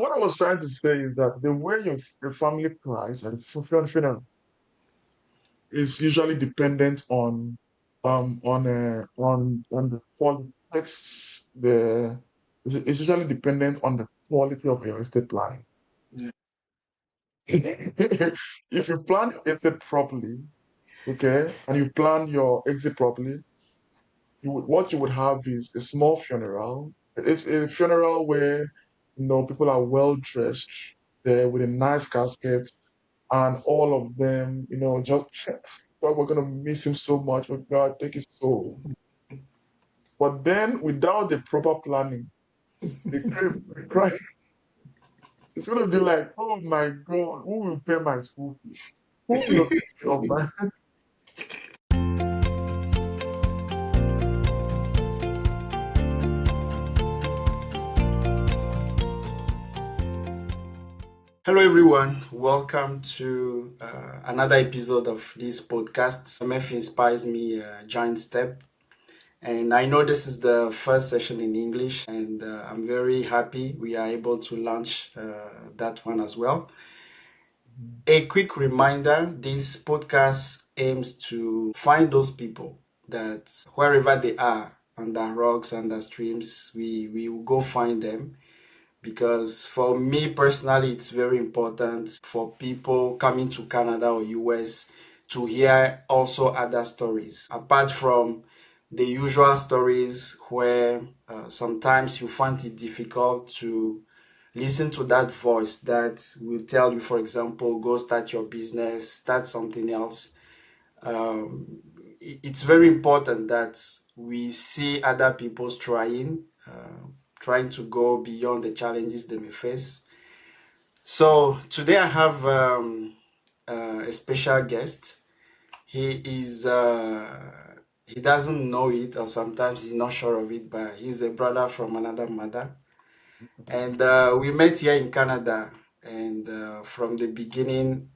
what I was trying to say is that the way your family cries at a funeral is usually dependent on the politics. It's usually dependent on the quality of your estate planning. Yeah. If you plan your exit properly, okay, and you plan your exit properly, what you would have is a small funeral. It's a funeral where people are well dressed there with a nice casket, and all of them, just God, we're gonna miss him so much. But God, take his soul. But then, without the proper planning, the cry, it's gonna be like, oh my God, who will pay my school fees? Who will take care of my Hello, everyone. Welcome to another episode of this podcast, MFInspiresme Giant Step. And I know this is the first session in English, and I'm very happy we are able to launch that one as well. A quick reminder, this podcast aims to find those people that wherever they are, under rocks, under streams, we will go find them, because for me personally, it's very important for people coming to Canada or US to hear also other stories apart from the usual stories where sometimes you find it difficult to listen to that voice that will tell you, for example, go start your business, start something else. It's very important that we see other people's trying to go beyond the challenges they may face. So today I have a special guest. He is he doesn't know it, or sometimes he's not sure of it, but he's a brother from another mother, and we met here in Canada. And from the beginning,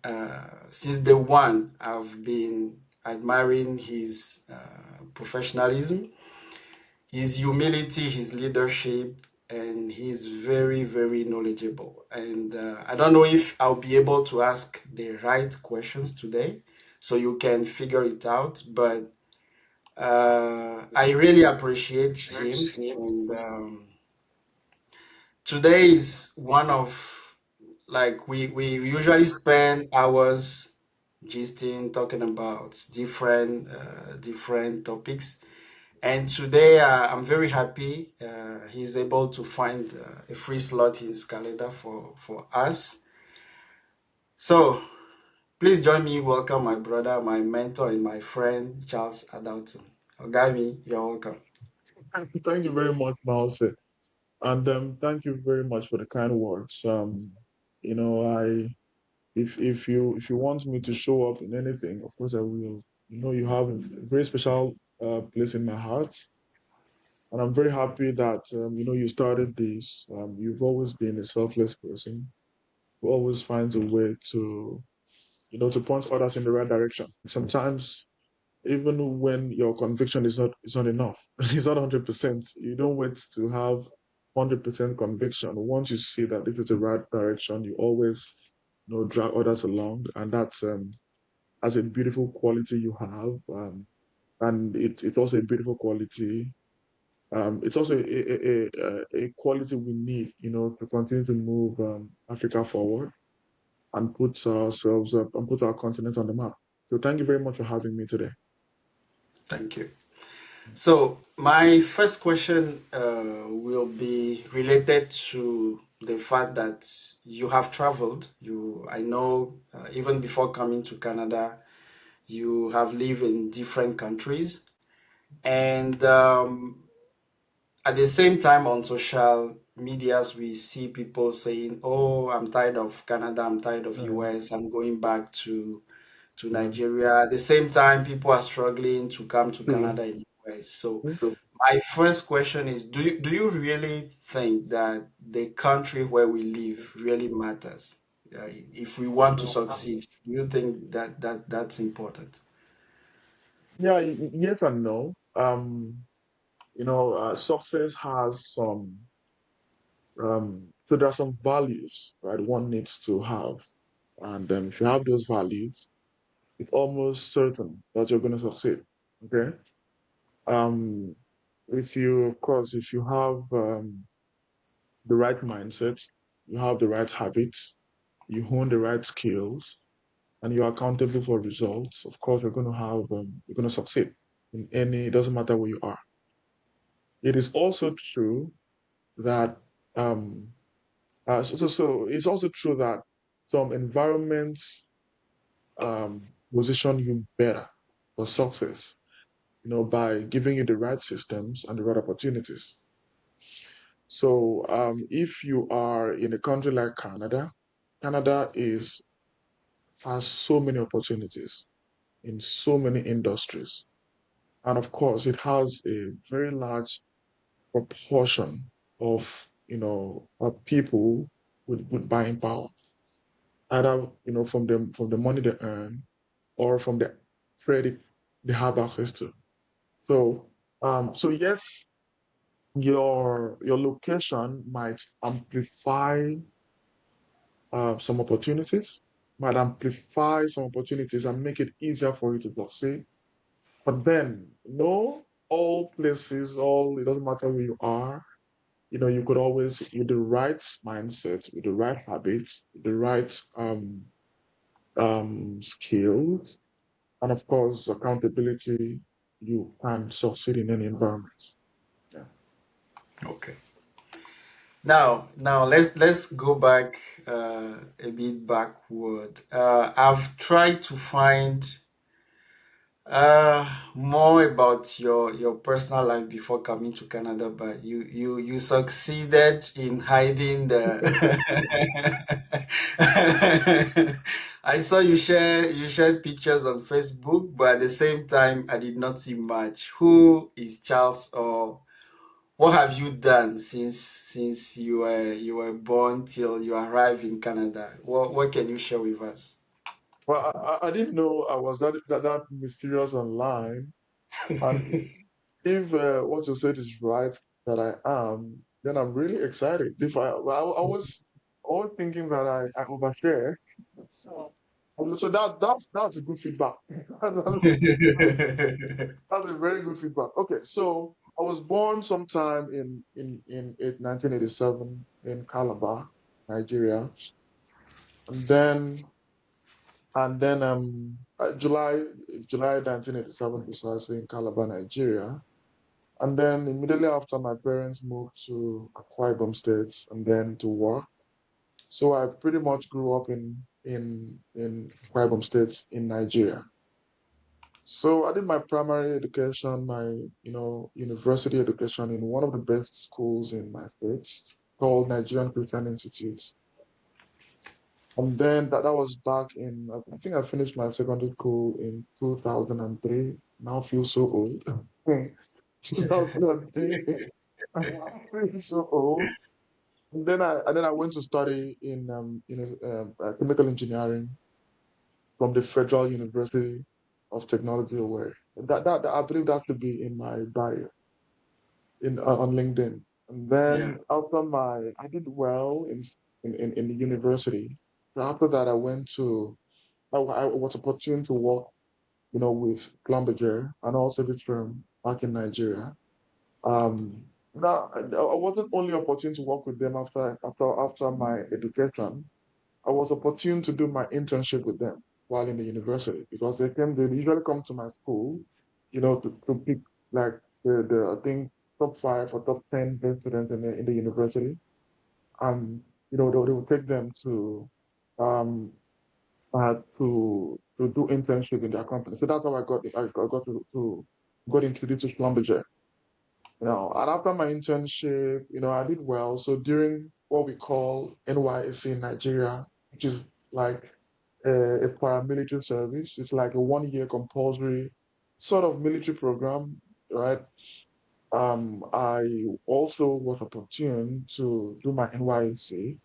since the one, I've been admiring his professionalism, his humility, his leadership, and he's very, very knowledgeable. And I don't know if I'll be able to ask the right questions today, so you can figure it out. But I really appreciate him. And today is one of, like, we usually spend hours gisting, talking about different topics. And today, I'm very happy he's able to find a free slot in his calendar for us. So please join me, welcome my brother, my mentor, and my friend, Charles Adautin. Ogami, you're welcome. Thank you very much, Mawusee. And thank you very much for the kind words. I if you want me to show up in anything, of course I will. You have a very special place in my heart, and I'm very happy that you started this. You've always been a selfless person who always finds a way to point others in the right direction. Sometimes even when your conviction is not enough, it's not 100%. You don't wait to have 100% conviction. Once you see that if it's the right direction, you always drag others along, and that's a beautiful quality you have, and it's also a beautiful quality. It's also a quality we need, to continue to move Africa forward and put ourselves up and put our continent on the map. So thank you very much for having me today. Thank you. So my first question will be related to the fact that you have traveled. I know, even before coming to Canada, you have lived in different countries. And at the same time, on social medias, we see people saying, "Oh, I'm tired of Canada. I'm tired of Mm, US. I'm going back to mm, Nigeria." At the same time, people are struggling to come to true. Canada and US. So Mm. my first question is, do you really think that the country where we live really matters? If we want to succeed, do you think that's important? Yeah, yes and no. Success has some So there are some values, right, one needs to have. And if you have those values, it's almost certain that you're going to succeed. Okay. Um, if you, of course, if you have the right mindset, you have the right habits, you hone the right skills, and you're accountable for results, of course, you're going to succeed in any, it doesn't matter where you are. It is also true that, um, so it's also true that some environments position you better for success, by giving you the right systems and the right opportunities. So, if you are in a country like Canada, Canada is has so many opportunities in so many industries, and of course, it has a very large proportion of of people with buying power, either from the money they earn or from the credit they have access to. So, so yes, your location might amplify some opportunities and make it easier for you to succeed. But then, no, all places, all it doesn't matter where you are. You could always, with the right mindset, with the right habits, with the right skills, and of course accountability, you can succeed in any environment. Yeah. Okay. Now let's go back a bit backward. I've tried to find more about your personal life before coming to Canada, but you succeeded in hiding the. I saw you shared pictures on Facebook, but at the same time, I did not see much. Who is Charles, or what have you done since you were born till you arrived in Canada? What can you share with us? Well, I didn't know I was that mysterious online. And if what you said is right, that I am, then I'm really excited. If I was thinking that I overshare. So, so that's a good feedback. That's a very good feedback. Okay, so I was born sometime in 1987 in Calabar, Nigeria, and then July 1987 precisely in Calabar, Nigeria. And then immediately after, my parents moved to Akwa Ibom State and then to work. So I pretty much grew up in Akwa Ibom State in Nigeria. So I did my primary education, my university education in one of the best schools in my state called Nigerian Christian Institute. And then that was back in, I think I finished my secondary school in 2003. Now feel so old. 2003. I feel so old. And then I went to study in chemical engineering from the Federal University of Technology Aware. That I believe that should be in my bio on LinkedIn. And Yeah. then after I did well in the university. So after that, I was opportune to work, with Schlumberger and also this firm back in Nigeria. Um, Now, I wasn't only opportune to work with them after my education. I was opportune to do my internship with them while in the university because they usually come to my school, to pick like the I think top 5 or top 10 best students in the university, and they would take them um to do internship in their company. So that's how I got introduced to Schlumberger. And after my internship, I did well. So during what we call NYSC in Nigeria, which is like a paramilitary service, it's like a 1 year compulsory sort of military program, right? I also was opportune to do my NYSC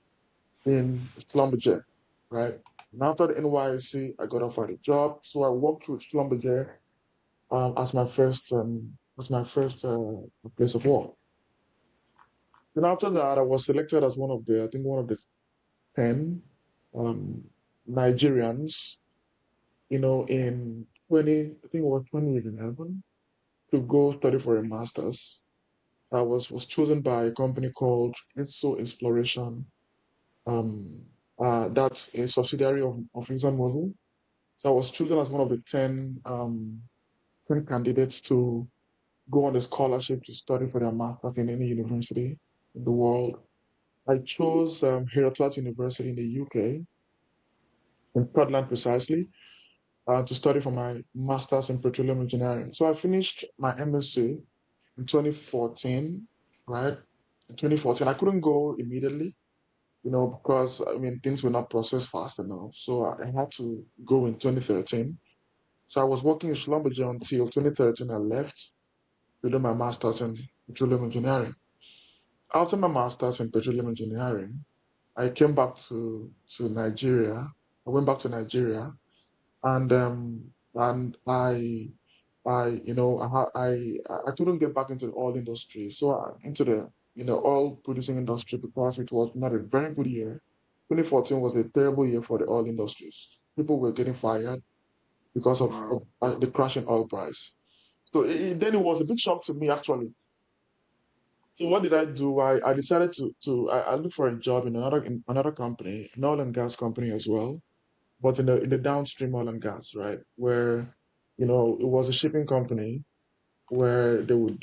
in Schlumberger, right? And after the NYSC, I got offered a job, so I worked with Schlumberger as my first place of work. Then after that, I was selected as I think one of the 10 um, Nigerians, in I think it was 2011, to go study for a master's. I was chosen by a company called Inso Exploration. Um, that's a subsidiary of ExxonMobil. So I was chosen as one of the 10 candidates to go on a scholarship to study for their master's in any university in the world. I chose Heracles University in the UK, in Scotland precisely, to study for my master's in petroleum engineering. So I finished my MSc in 2014, right? In 2014, I couldn't go immediately, because I mean things were not processed fast enough. So I had to go in 2013. So I was working in Schlumberger until 2013. I left to do my master's in petroleum engineering. After my master's in petroleum engineering, I came back to Nigeria. I went back to Nigeria, and I couldn't get back into the oil industry, so into the oil producing industry, because it was not a very good year. 2014 was a terrible year for the oil industries. People were getting fired because of Wow. the crash in oil price. So then it was a big shock to me, actually. So what did I do? I decided I looked for a job in another company, an oil and gas company as well, but in the downstream oil and gas, right? Where, it was a shipping company where they would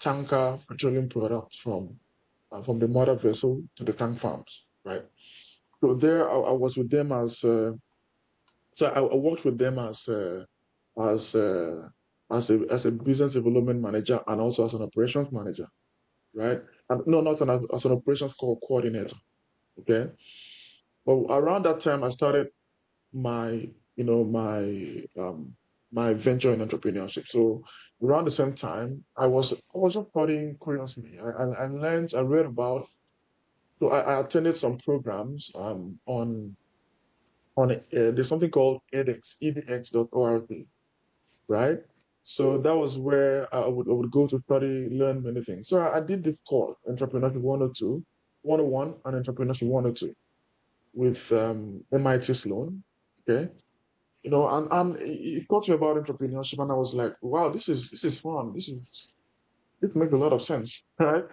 tanker petroleum products from the mother vessel to the tank farms, right? So there I was with them I worked with them as a business development manager, and also as an operations manager, right? And no, not as an operations coordinator. Okay. Well, around that time, I started my, you know, my venture in entrepreneurship. So around the same time, I was just studying curiously. I read about. So I attended some programs on there's something called edX, edx.org, right? So that was where I would go to study, learn many things. So I did this course, Entrepreneurship 102, 101, and Entrepreneurship 102 with MIT Sloan. Okay. And it taught me about entrepreneurship, and I was like, wow, this is fun. This makes a lot of sense, right?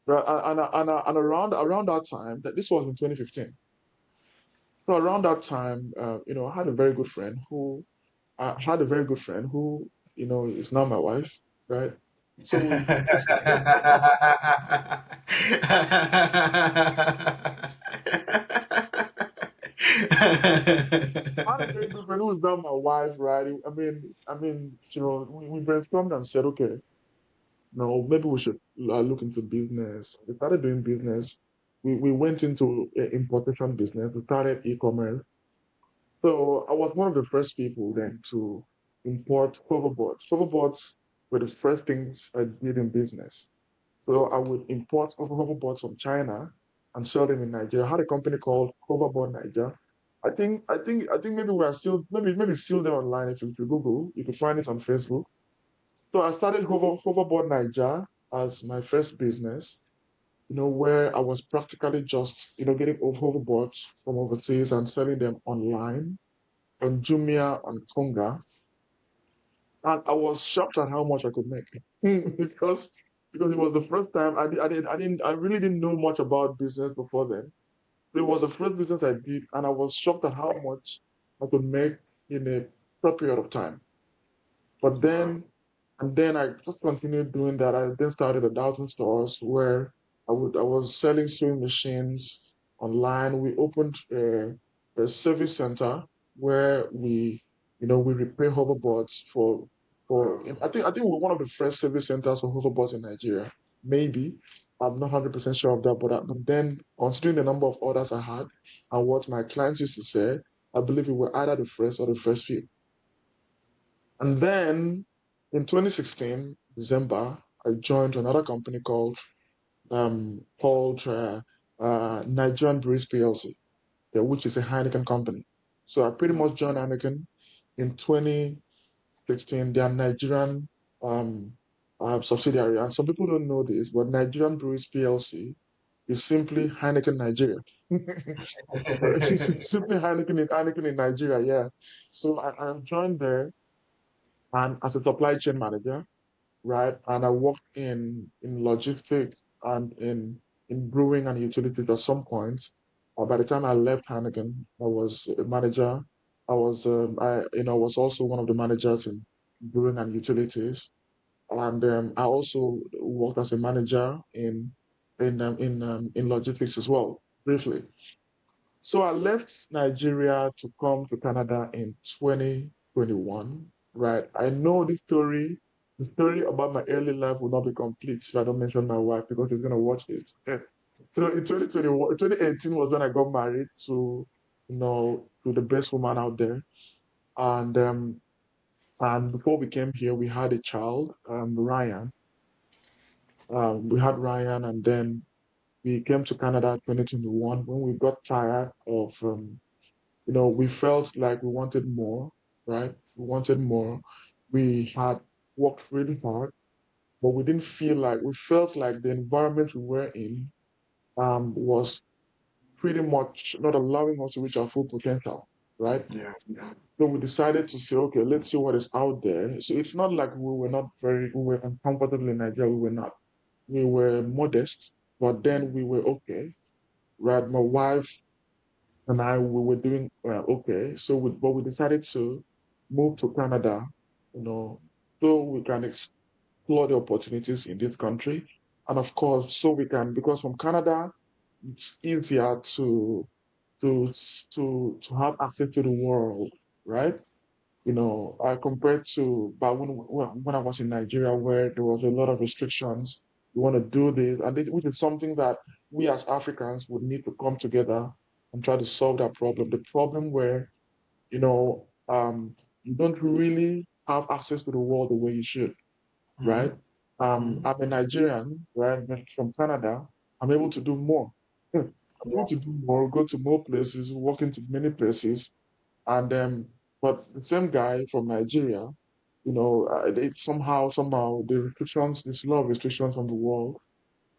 Right. And around that time, that this was in 2015. So around that time, I had a very good friend who I had a very good friend who, is now my wife, right? So I had a very good friend who is now my wife, right? I mean, we brainstormed and said, okay, no, maybe we should look into business. We started doing business. We went into importation business. We started e-commerce. So I was one of the first people then to import hoverboards. Hoverboards were the first things I did in business. So I would import hoverboards from China and sell them in Nigeria. I had a company called Hoverboard Niger. I think maybe we are still maybe it's still there online. If you Google, you can find it on Facebook. So I started Hoverboard Niger as my first business, where I was practically just, getting hoverboards from overseas and selling them online on Jumia and Konga. And I was shocked at how much I could make because it was the first time I really didn't know much about business before then. It was the first business I did, and I was shocked at how much I could make in a short period of time. But Wow. then I just continued doing that. I then started Adautin stores where I was selling sewing machines online. We opened a service center where we repair hoverboards for Wow. I think we're one of the first service centers for hoverboards in Nigeria. Maybe. I'm not 100% sure of that, but then considering the number of orders I had and what my clients used to say, I believe we were either the first or the first few. And then in 2016, December, I joined another company called Nigerian Breeze PLC, which is a Heineken company. So I pretty Mm. much joined Heineken in 2016. They are Nigerian. Um, subsidiary. And some people don't know this, but Nigerian Breweries PLC is simply Heineken Nigeria. It's simply Heineken in Nigeria, yeah. So I joined there and as a supply chain manager, right? And I worked in logistics and in brewing and utilities at some points. By the time I left Heineken, I was a manager. I was also one of the managers in brewing and utilities. And I also worked as a manager in logistics as well, briefly. So I left Nigeria to come to Canada in 2021, right? I know the story about my early life will not be complete if I don't mention my wife because she's going to watch this. So in 2021, 2018 was when I got married to the best woman out there. And, um, and before we came here, we had a child, Ryan. We had Ryan, and then we came to Canada 2021 when we got tired of we felt like we wanted more, right? We wanted more. We had worked really hard, but we felt like the environment we were in was pretty much not allowing us to reach our full potential, right? Yeah. So we decided to say, okay, let's see what is out there. So it's not like we were uncomfortable in Nigeria. We were not. We were modest, but then we were okay, right? My wife and we were doing okay. But we decided to move to Canada, so we can explore the opportunities in this country, and of course, so we can because from Canada it's easier to to have access to the world, right? I compared to but when I was in Nigeria, where there was a lot of restrictions. You want to do this, which is something that we as Africans would need to come together and try to solve that problem. The problem where you don't really have access to the world the way you should, Mm-hmm. right? I'm a Nigerian, right? But from Canada. I'm able to do more. I'm able to do more, go to more places, walk into many places, and but the same guy from Nigeria, somehow the restrictions, there's a lot of restrictions on the wall.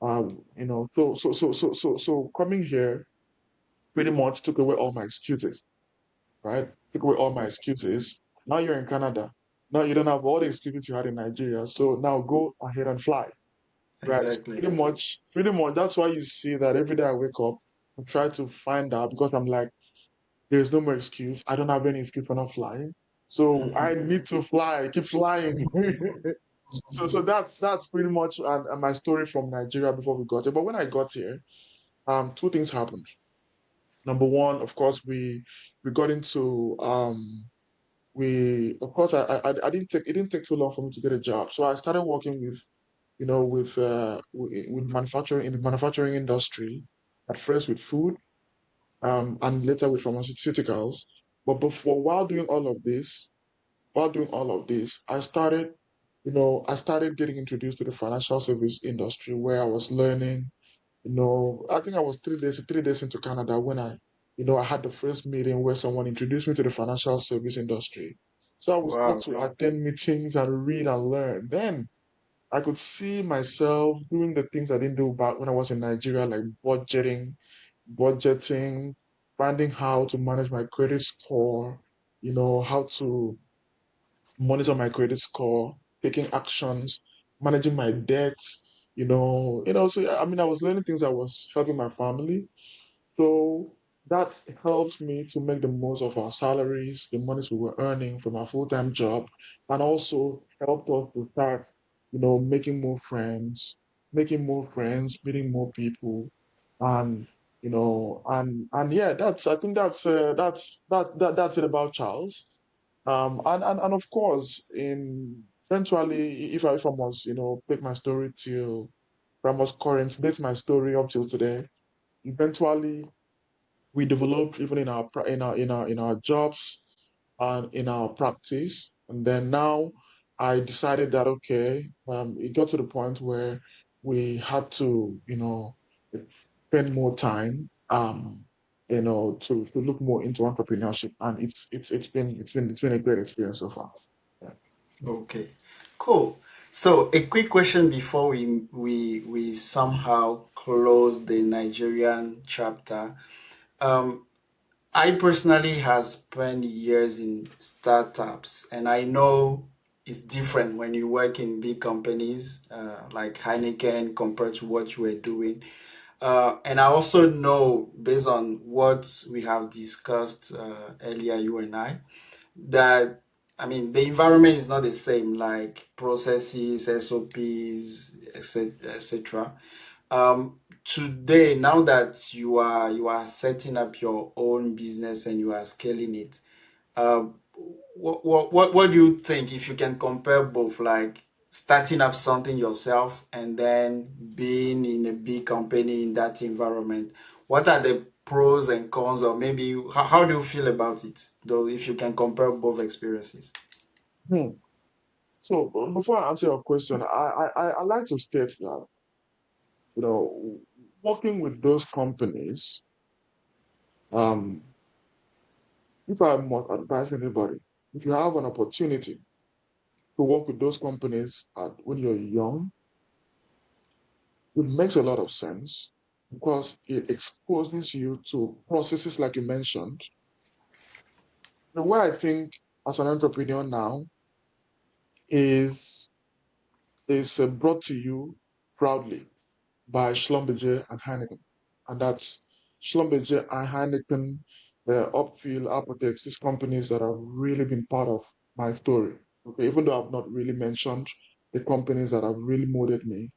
So coming here pretty much took away all my excuses, right? Took away all my excuses. Now you're in Canada. Now you don't have all the excuses you had in Nigeria. So now go ahead and fly, right? So Exactly. pretty much that's why you see that every day I wake up, I try to find out because I'm like, there's no more excuse. I don't have any excuse for not flying. So I need to fly, keep flying. So that's pretty much my story from Nigeria before we got here. But when I got here, two things happened. Number one, of course, we got into we of course I didn't take it didn't take too long for me to get a job. So I started working with manufacturing in the manufacturing industry. At first with food, and later with pharmaceuticals. But before, while doing all of this, I started getting introduced to the financial service industry where I was learning. I think I was 3 days into Canada when I had the first meeting where someone introduced me to the financial service industry. So I would start Wow. to attend meetings and read and learn. Then I could see myself doing the things I didn't do back when I was in Nigeria, like budgeting, finding how to manage my credit score, how to monitor my credit score, taking actions, managing my debts, so I mean I was learning things that was helping my family. So that helps me to make the most of our salaries, the monies we were earning from our full-time job, and also helped us to start, making more friends, meeting more people, and and yeah, I think that's it about Charles. And of course, in eventually, if I must, take my story till, if I must current date my story up till today, eventually we developed even in our in our jobs and in our practice. And then now I decided that okay, it got to the point where we had to, spend more time, to look more into entrepreneurship, and it's been a great experience so far. Yeah. Okay. Cool. So a quick question before we somehow close the Nigerian chapter. Um, I personally have spent years in startups, and I know it's different when you work in big companies like Heineken compared to what you were doing. And I also know, based on what we have discussed earlier, you and I, that I mean the environment is not the same, like processes, SOPs, etc. etc. Today, now that you are setting up your own business and you are scaling it, um, what do you think if you can compare both, like starting up something yourself and then being in a big company in that environment? What are the pros and cons, or maybe how do you feel about it, though, if you can compare both experiences? Hmm. So before I answer your question, I like to state that, you know, working with those companies, um, if I must advise anybody, if you have an opportunity to work with those companies when you're young, it makes a lot of sense because it exposes you to processes like you mentioned. The way I think as an entrepreneur now is brought to you proudly by Schlumberger and Heineken. And that's Schlumberger and Heineken, Upfield, Apotex, these companies that have really been part of my story. Okay, even though I've not really mentioned the companies that have really molded me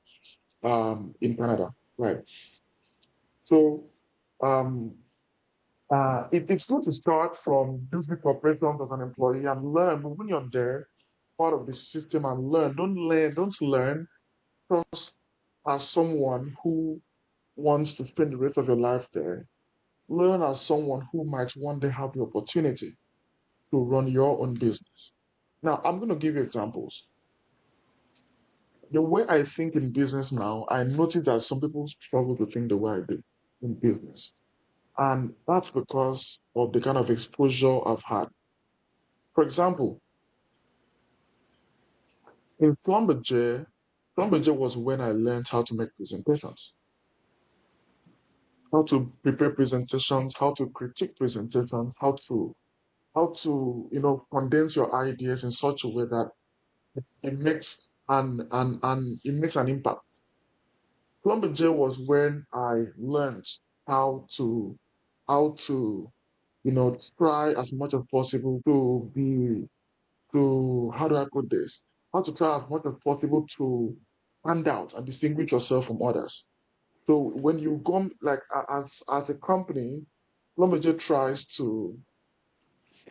in Canada. Right. So um, it's good to start from those big corporations as an employee and learn. But when you're there, part of the system and learn. Don't learn just as someone who wants to spend the rest of your life there. Learn as someone who might one day have the opportunity to run your own business. Now, I'm going to give you examples. The way I think in business now, I notice that some people struggle to think the way I do in business. And that's because of the kind of exposure I've had. For example, in Schlumberger was when I learned how to make presentations, how to prepare presentations, how to critique presentations, how to condense your ideas in such a way that it makes and it makes an impact. Schlumberger was when I learned how to how to try as much as possible to how do I put this? How to try as much as possible to stand out and distinguish yourself from others. So when you go like as a company, Schlumberger tries to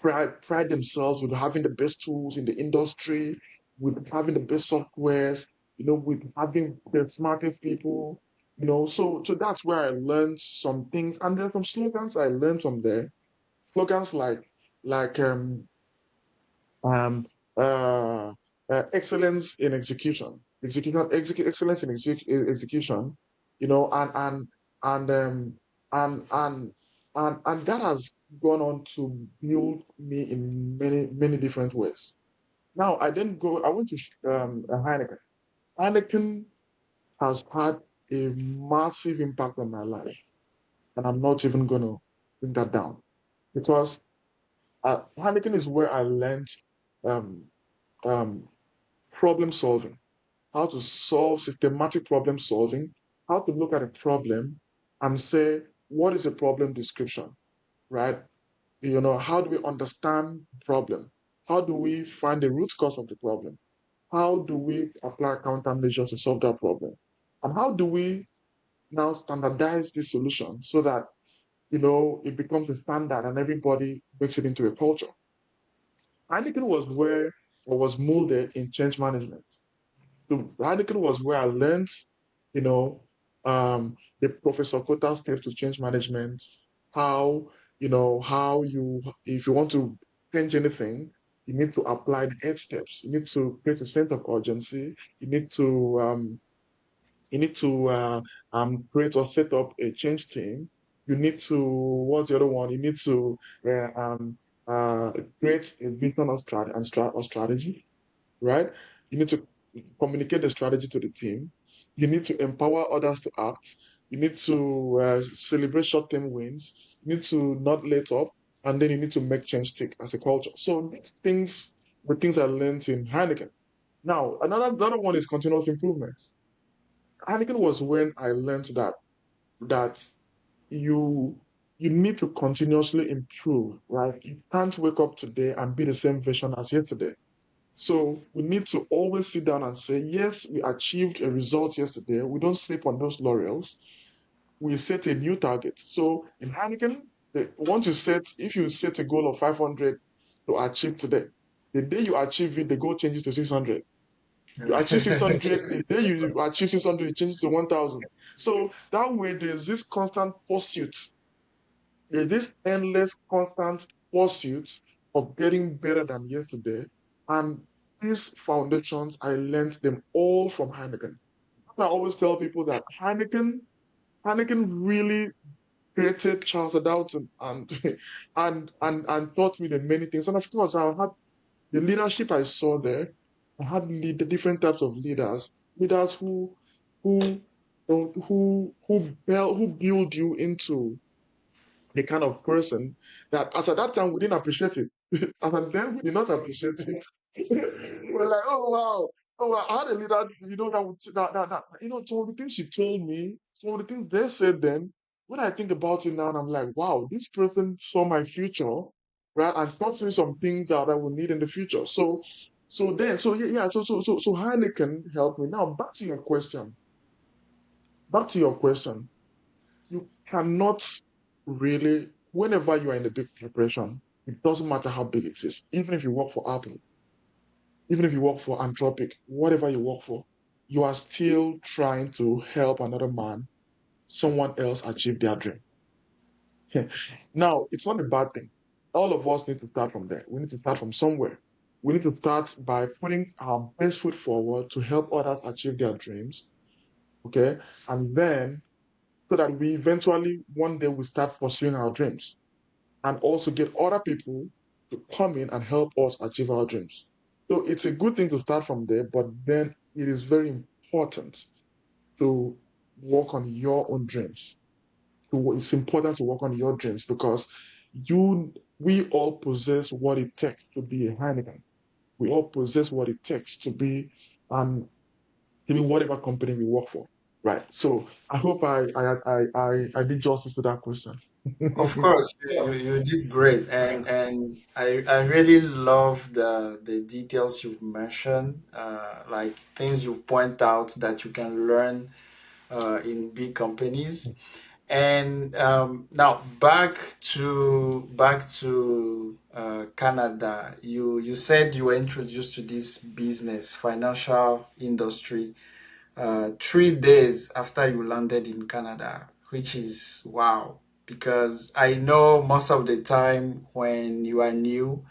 pride themselves with having the best tools in the industry, with having the best softwares, with having the smartest people, So that's where I learned some things, and there's some slogans I learned from there. Slogans like um, uh, excellence in excellence in execution, and and um, and and that has gone on to build me in many different ways. Now I didn't go. I went to Heineken. Heineken has had a massive impact on my life, and I'm not even going to bring that down because Heineken is where I learned um, um, problem solving, how to solve systematic problem solving, how to look at a problem and say, what is a problem description, right? How do we understand the problem? How do we find the root cause of the problem? How do we apply countermeasures to solve that problem? And how do we now standardize this solution so that, it becomes a standard and everybody makes it into a culture? Heineken was where I was molded in change management. So Heineken was where I learned, you know, the Professor Kota steps to change management, how, how if you want to change anything, you need to apply the 8 steps. You need to create a sense of urgency. You need to create or set up a change team. You need to, what's the other one? You need to create a vision or strategy, right? You need to communicate the strategy to the team. You need to empower others to act. You need to celebrate short-term wins. You need to not let up, and then you need to make change stick as a culture. So these things were things I learned in Heineken. Now, another one is continuous improvement. Heineken was when I learned that you you need to continuously improve, right? You can't wake up today and be the same version as yesterday. So we need to always sit down and say, yes, we achieved a result yesterday. We don't sleep on those laurels. We set a new target. So in Heineken, once if you set a goal of 500 to achieve today, the day you achieve it, the goal changes to 600. You achieve 600, the day you achieve 600, it changes to 1,000. So that way, there's this constant pursuit. There's this endless, constant pursuit of getting better than yesterday. And these foundations, I learned them all from Heineken. I always tell people that Heineken really created Charles Adautin and and taught me the many things. And of course, I had the leadership I saw there. I had the different types of leaders who who build you into the kind of person that, as at that time, we didn't appreciate it. As at then, we did not appreciate it. We're like, oh wow, oh wow. I had a leader, that would some of the things she told me, some of the things they said then. When I think about it now, and I'm like, wow, this person saw my future, right, and taught me some things that I will need in the future. So Heineken helped me. Now back to your question. Back to your question. You cannot really, whenever you are in a big corporation, it doesn't matter how big it is. Even if you work for Apple, even if you work for Anthropic, whatever you work for, you are still trying to help another man, someone else achieve their dream. Now, it's not a bad thing. All of us need to start from there. We need to start from somewhere. We need to start by putting our best foot forward to help others achieve their dreams. Okay. And then so that we eventually one day will start pursuing our dreams and also get other people to come in and help us achieve our dreams. So it's a good thing to start from there, but then it is very important to work on your own dreams. It's important to work on your dreams because we all possess what it takes to be a Heineken. We all possess what it takes to be um whatever company we work for. Right. So I hope I did justice to that question. Of course, you did great, and I really love the details you've mentioned, like things you point out that you can learn in big companies. And now back to Canada. You said you were introduced to this business, financial industry, 3 days after you landed in Canada, which is wow. Because I know most of the time when you are new,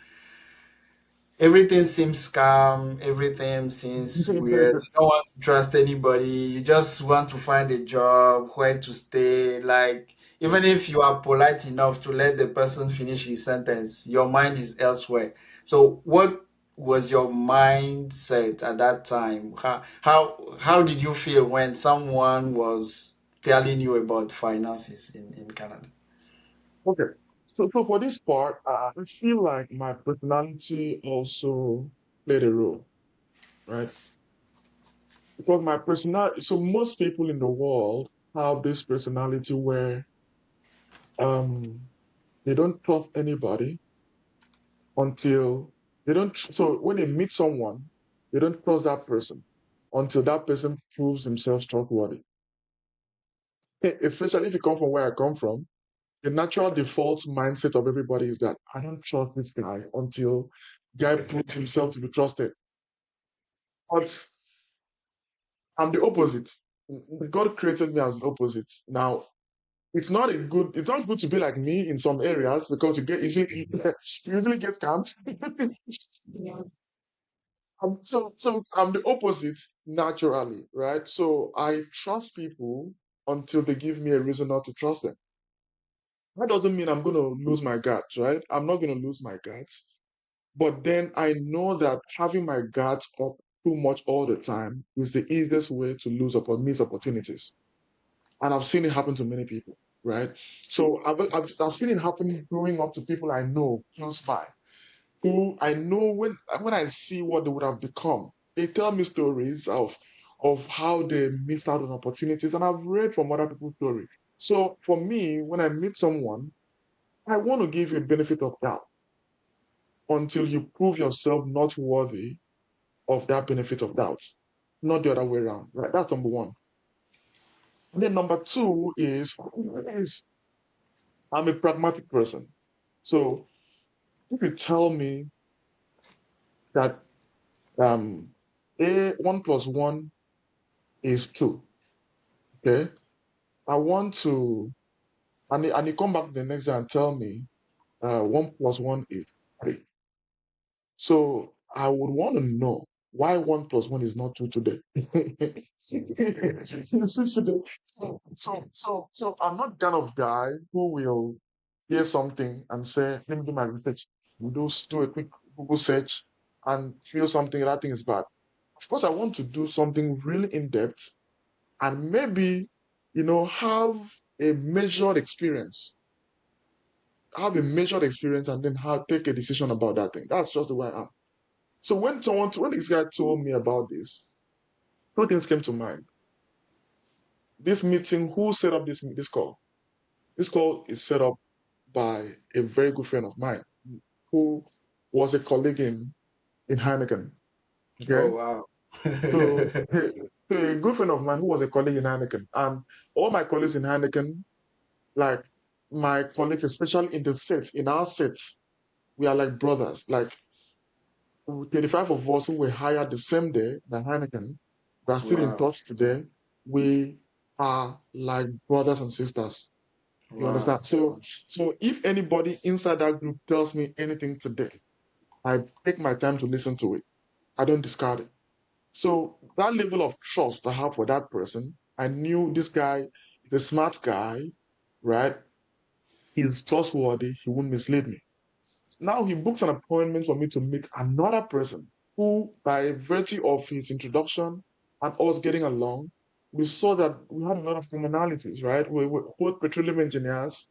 everything seems calm, everything seems weird. You don't want to trust anybody. You just want to find a job, where to stay. Like, even if you are polite enough to let the person finish his sentence, your mind is elsewhere. So, what was your mindset at that time? How did you feel when someone was telling you about finances in Canada? Okay. So for this part, I feel like my personality also played a role, right? Because my personality, so most people in the world have this personality where um they don't trust anybody until they don't. So when they meet someone, they don't trust that person until that person proves himself trustworthy. Especially if you come from where I come from, the natural default mindset of everybody is that I don't trust this guy until guy proves himself to be trusted. But I'm the opposite. God created me as the opposite. Now, it's not good to be like me in some areas because you usually get scammed. So I'm the opposite naturally, right? So I trust people until they give me a reason not to trust them. That doesn't mean I'm going to lose my guts, right? I'm not going to lose my guts. But then I know that having my guards up too much all the time is the easiest way to miss opportunities. And I've seen it happen to many people, right? So I've seen it happen growing up to people I know close by, who I know when I see what they would have become. They tell me stories of how they missed out on opportunities, and I've read from other people's stories. So for me, when I meet someone, I want to give you a benefit of doubt until you prove yourself not worthy of that benefit of doubt, not the other way around. Right? That's number one. And then number two is I'm a pragmatic person. So if you tell me that a one plus one is two, okay, I want to, and you come back the next day and tell me one plus one is three. So I would want to know why one plus one is not two today. So I'm not kind of guy who will hear something and say, let me do my research. We do a quick Google search and feel something that thing is bad. Of course, I want to do something really in depth and maybe, have a measured experience, and then take a decision about that thing. That's just the way I am. So when this guy told me about this, two things came to mind. This meeting, who set up this call? This call is set up by a very good friend of mine who was a colleague in Heineken. Oh, Okay, wow. so a good friend of mine who was a colleague in Heineken, and all my colleagues in Heineken, like my colleagues, especially in our sets, we are like brothers. Like 25 of us who were hired the same day by Heineken, we are still in Wow. touch today. We are like brothers and sisters. You Wow. understand? So if anybody inside that group tells me anything today, I take my time to listen to it. I don't discard it. So that level of trust I have for that person, I knew this guy, the smart guy, right? He's trustworthy. He won't mislead me. Now he books an appointment for me to meet another person who, by virtue of his introduction and us getting along, we saw that we had a lot of commonalities, right? We were both petroleum engineers.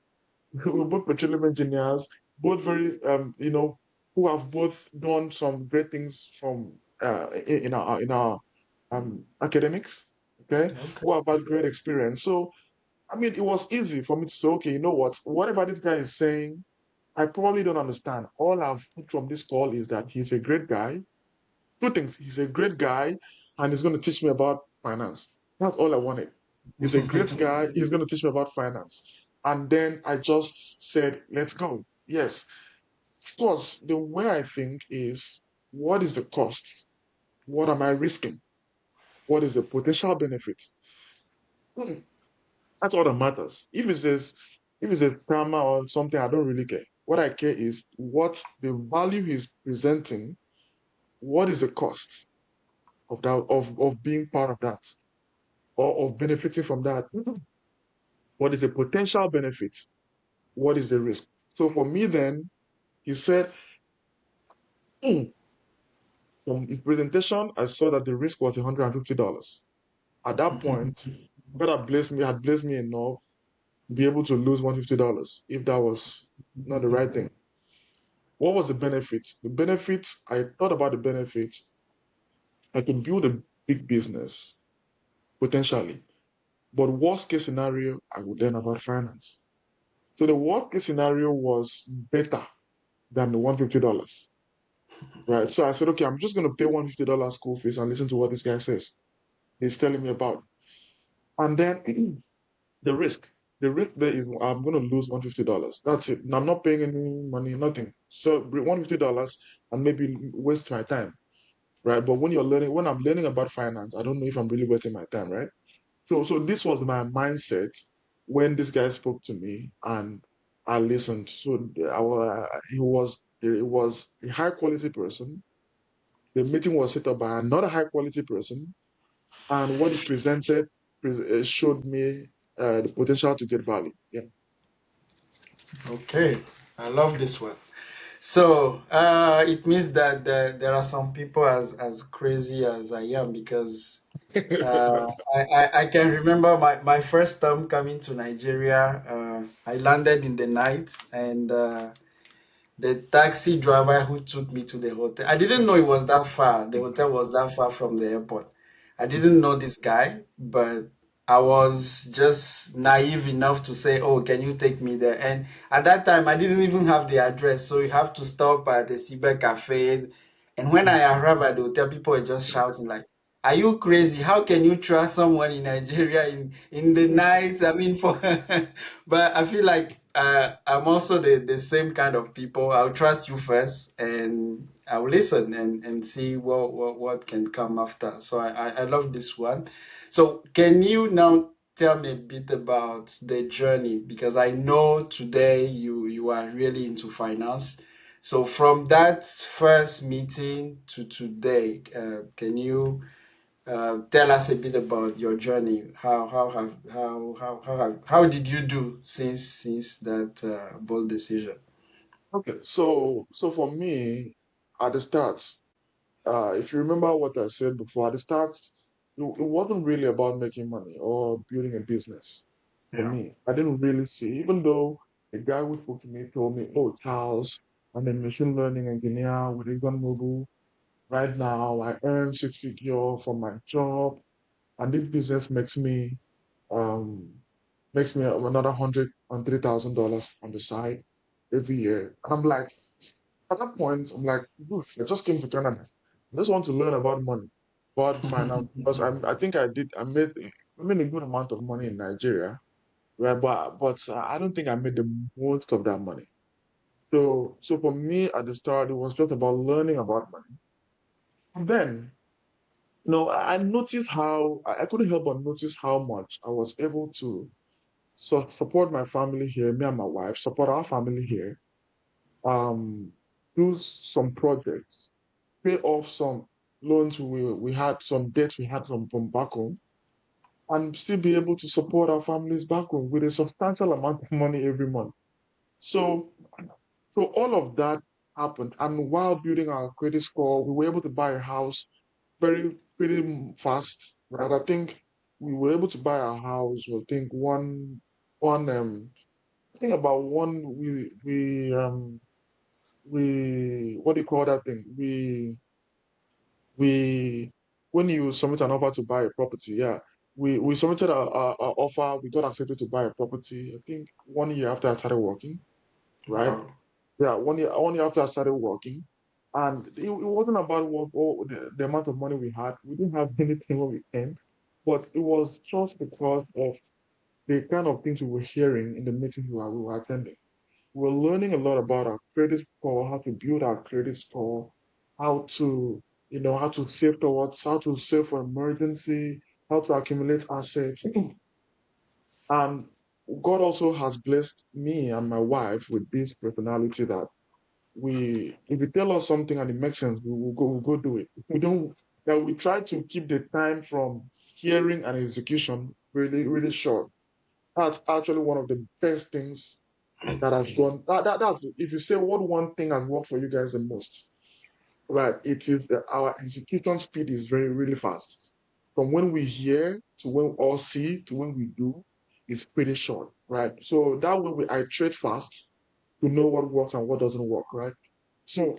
We were both petroleum engineers, both very, who have both done some great things from in our academics. Okay, Okay. who have had great experience. So I mean, it was easy for me to say, okay, you know what? Whatever this guy is saying, I probably don't understand. All I've put from this call is that he's a great guy. Two things. He's a great guy and he's going to teach me about finance. That's all I wanted. He's a great guy. He's going to teach me about finance. And then I just said, let's go. Yes. Of course, the way I think is, what is the cost? What am I risking? What is the potential benefit? Hmm, That's all that matters. If it's a drama or something, I don't really care. What I care is what the value he's presenting. What is the cost of that of being part of that or of benefiting from that? What is the potential benefit? What is the risk? So for me, then he said, "Hmm." From his presentation, I saw that the risk was $150. At that point, God had blessed me enough to be able to lose $150 if that was not the right thing. What was the benefit? The benefit, I thought about the benefit. I could build a big business, potentially. But worst case scenario, I would learn about finance. So the worst case scenario was better than the $150. Right. So I said, okay, I'm just going to pay $150 school fees and listen to what this guy says. He's telling me about. And then the risk. The risk there is I'm going to lose $150. That's it. I'm not paying any money, nothing. So $150 and maybe waste my time. Right. But when I'm learning about finance, I don't know if I'm really wasting my time. Right. So this was my mindset when this guy spoke to me and I listened. So he was a high quality person. The meeting was set up by another high quality person, and what he presented showed me the potential to get value. Yeah. Okay. I love this one. So it means that there are some people as crazy as I am because I can remember my first time coming to Nigeria. I landed in the night and the taxi driver who took me to the hotel. I didn't know it was that far. The hotel was that far from the airport. I didn't know this guy, but I was just naive enough to say, "Oh, can you take me there?" And at that time, I didn't even have the address, so you have to stop at the cyber cafe. And when I arrived at the hotel, people were just shouting like, "Are you crazy? How can you trust someone in Nigeria in the night?" I mean, for but I feel like I'm also the same kind of people. I'll trust you first, and I'll listen and see what can come after. So I love this one. So can you now tell me a bit about the journey? Because I know today you are really into finance. So from that first meeting to today, can you tell us a bit about your journey? How did you do since that bold decision? Okay, so for me, at the start, if you remember what I said before, at the start, it wasn't really about making money or building a business for Yeah. me. I didn't really see, even though the guy who spoke to me told me, "Oh, Charles, I'm a machine learning engineer with ExxonMobil. Right now, I earn 60K from my job, and this business um makes me another $103,000 on the side every year." And I'm like, at that point, I'm like, "Oof, I just came to Canada. I just want to learn about money, about finance, because I think I made a good amount of money in Nigeria, right? But I don't think I made the most of that money. So for me at the start, it was just about learning about money. And then, I noticed how I couldn't help but notice how much I was able to support my family here, me and my wife, support our family here, um, do some projects, pay off some loans we had, some debts we had from back home, and still be able to support our families back home with a substantial amount of money every month. So, so all of that happened, and while building our credit score, we were able to buy a house very pretty fast, right? I think we were able to buy our house. I think one I think about one we what do you call that thing? We when you submit an offer to buy a property, yeah. We submitted our offer, we got accepted to buy a property, I think 1 year after I started working, right? Wow. Yeah, 1 year after I started working. And it wasn't about what or the amount of money we had. We didn't have anything when we came, but it was just because of the kind of things we were hearing in the meetings we were attending. We're learning a lot about our credit score, how to build our credit score, how to, how to save towards, how to save for emergency, how to accumulate assets. And God also has blessed me and my wife with this personality that if you tell us something and it makes sense, we'll go do it. If we don't, that we try to keep the time from hearing and execution really, really short. That's actually one of the best things that has gone. That's if you say what one thing has worked for you guys the most, right? It is that our execution speed is very really fast. From when we hear to when or see to when we do is pretty short, right? So that way we iterate fast to know what works and what doesn't work, right? So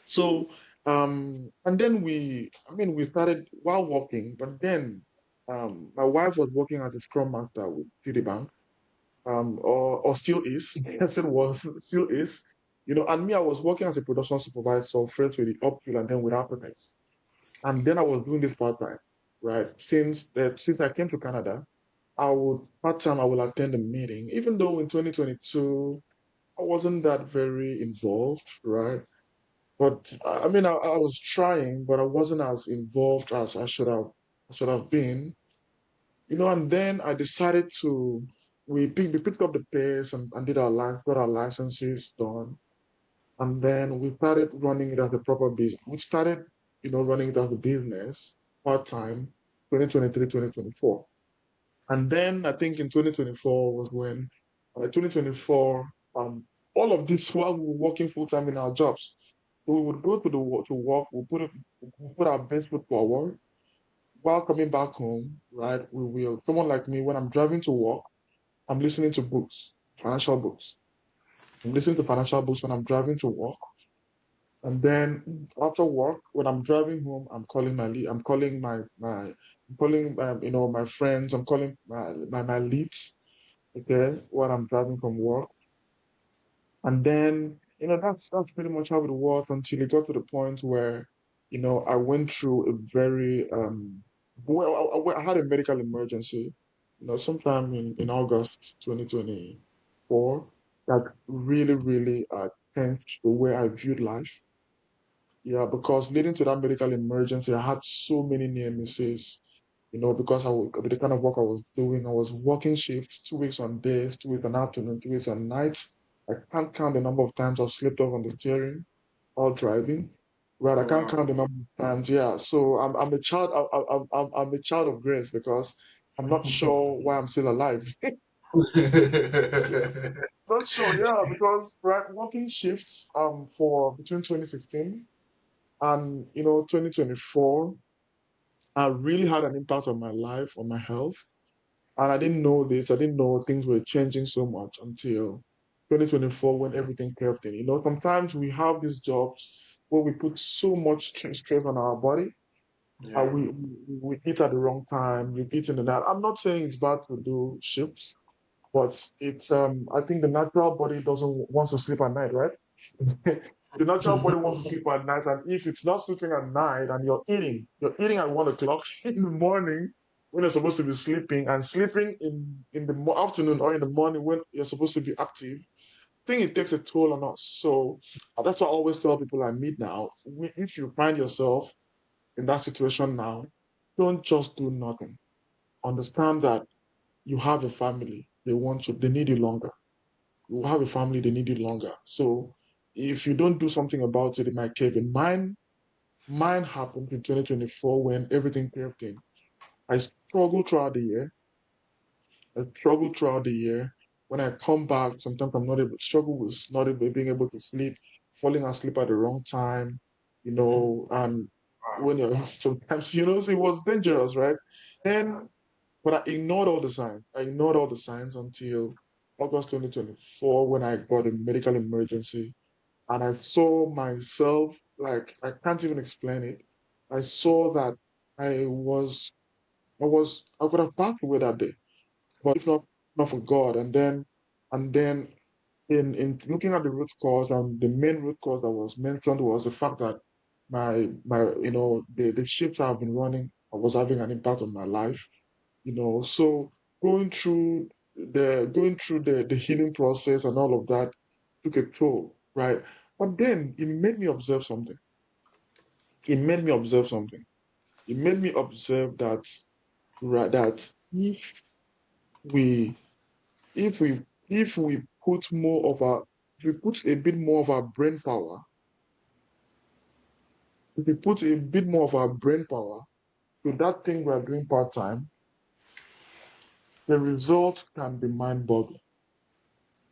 so and then we started while working, but then my wife was working as a scrum master with Citibank, or still is. Yes, it was, still is. And me, I was working as a production supervisor, first with the upfield and then with Appetites. And then I was doing this part time, right? Since I came to Canada, part time I will attend a meeting, even though in 2022 I wasn't that very involved, right? But I mean, I was trying, but I wasn't as involved as I should have been. And then I decided we picked up the pace and got our licenses done. And then we started running it as a proper business. We started, running it as a business part time, 2023, 2024. And then I think in 2024 was when, 2024, um, all of this while we were working full time in our jobs. So we would go to to work, we put our best foot forward. While coming back home, right, we will, someone like me, when I'm driving to work, I'm listening to books, financial books. I'm listening to financial books when I'm driving to work. And then after work, when I'm driving home, I'm calling I'm calling I'm calling, my friends. I'm calling my leads, okay, when I'm driving from work. And then, that's pretty much how it was until it got to the point where, I went through a very, I had a medical emergency, sometime in August 2024 that really, really changed the way I viewed life. Yeah, because leading to that medical emergency, I had so many near misses, because with the kind of work I was doing, I was working shifts, 2 weeks on days, 2 weeks on afternoon, 2 weeks on nights. I can't count the number of times I've slipped off on the steering while driving. Right, I can't Wow. count the number of times. Yeah, so I'm a child. I'm a child of grace because I'm not sure why I'm still alive. Not sure. Yeah, because right, working shifts for between 2016 and 2024 really had an impact on my life, on my health. And I didn't know this. I didn't know things were changing so much until 2024 when everything crept in. Sometimes we have these jobs where we put so much stress on our body. Yeah. We eat at the wrong time. We eat in the night. I'm not saying it's bad to do shifts, but it's I think the natural body doesn't wants to sleep at night, right? The natural body wants to sleep at night, and if it's not sleeping at night and you're eating at 1 o'clock in the morning when you're supposed to be sleeping, and sleeping in the afternoon or in the morning when you're supposed to be active, I think it takes a toll on us. So that's what I always tell people I meet now. If you find yourself in that situation now, don't just do nothing. Understand that you have a family. They need you longer. You have a family, they need you longer. So if you don't do something about it, it might cave in. Mine happened in 2024 when everything caved in. I struggled throughout the year. I struggled throughout the year. When I come back, sometimes I'm not able struggle with not able, being able to sleep, falling asleep at the wrong time, and when you're sometimes, so it was dangerous, right? And but I ignored all the signs. I ignored all the signs until August 2024 when I got a medical emergency and I saw myself like I can't even explain it. I saw that I was I could have passed away that day, but if not for God. And then in looking at the root cause, and the main root cause that was mentioned was the fact that my the shifts I've been running was having an impact on my life. So going through the healing process and all of that took a toll, right? But then it made me observe something. It made me observe something. It made me observe that, right, that we if we if we put more of our if we put a bit more of our brain power, if we put a bit more of our brain power to that thing we are doing part time, the results can be mind-boggling.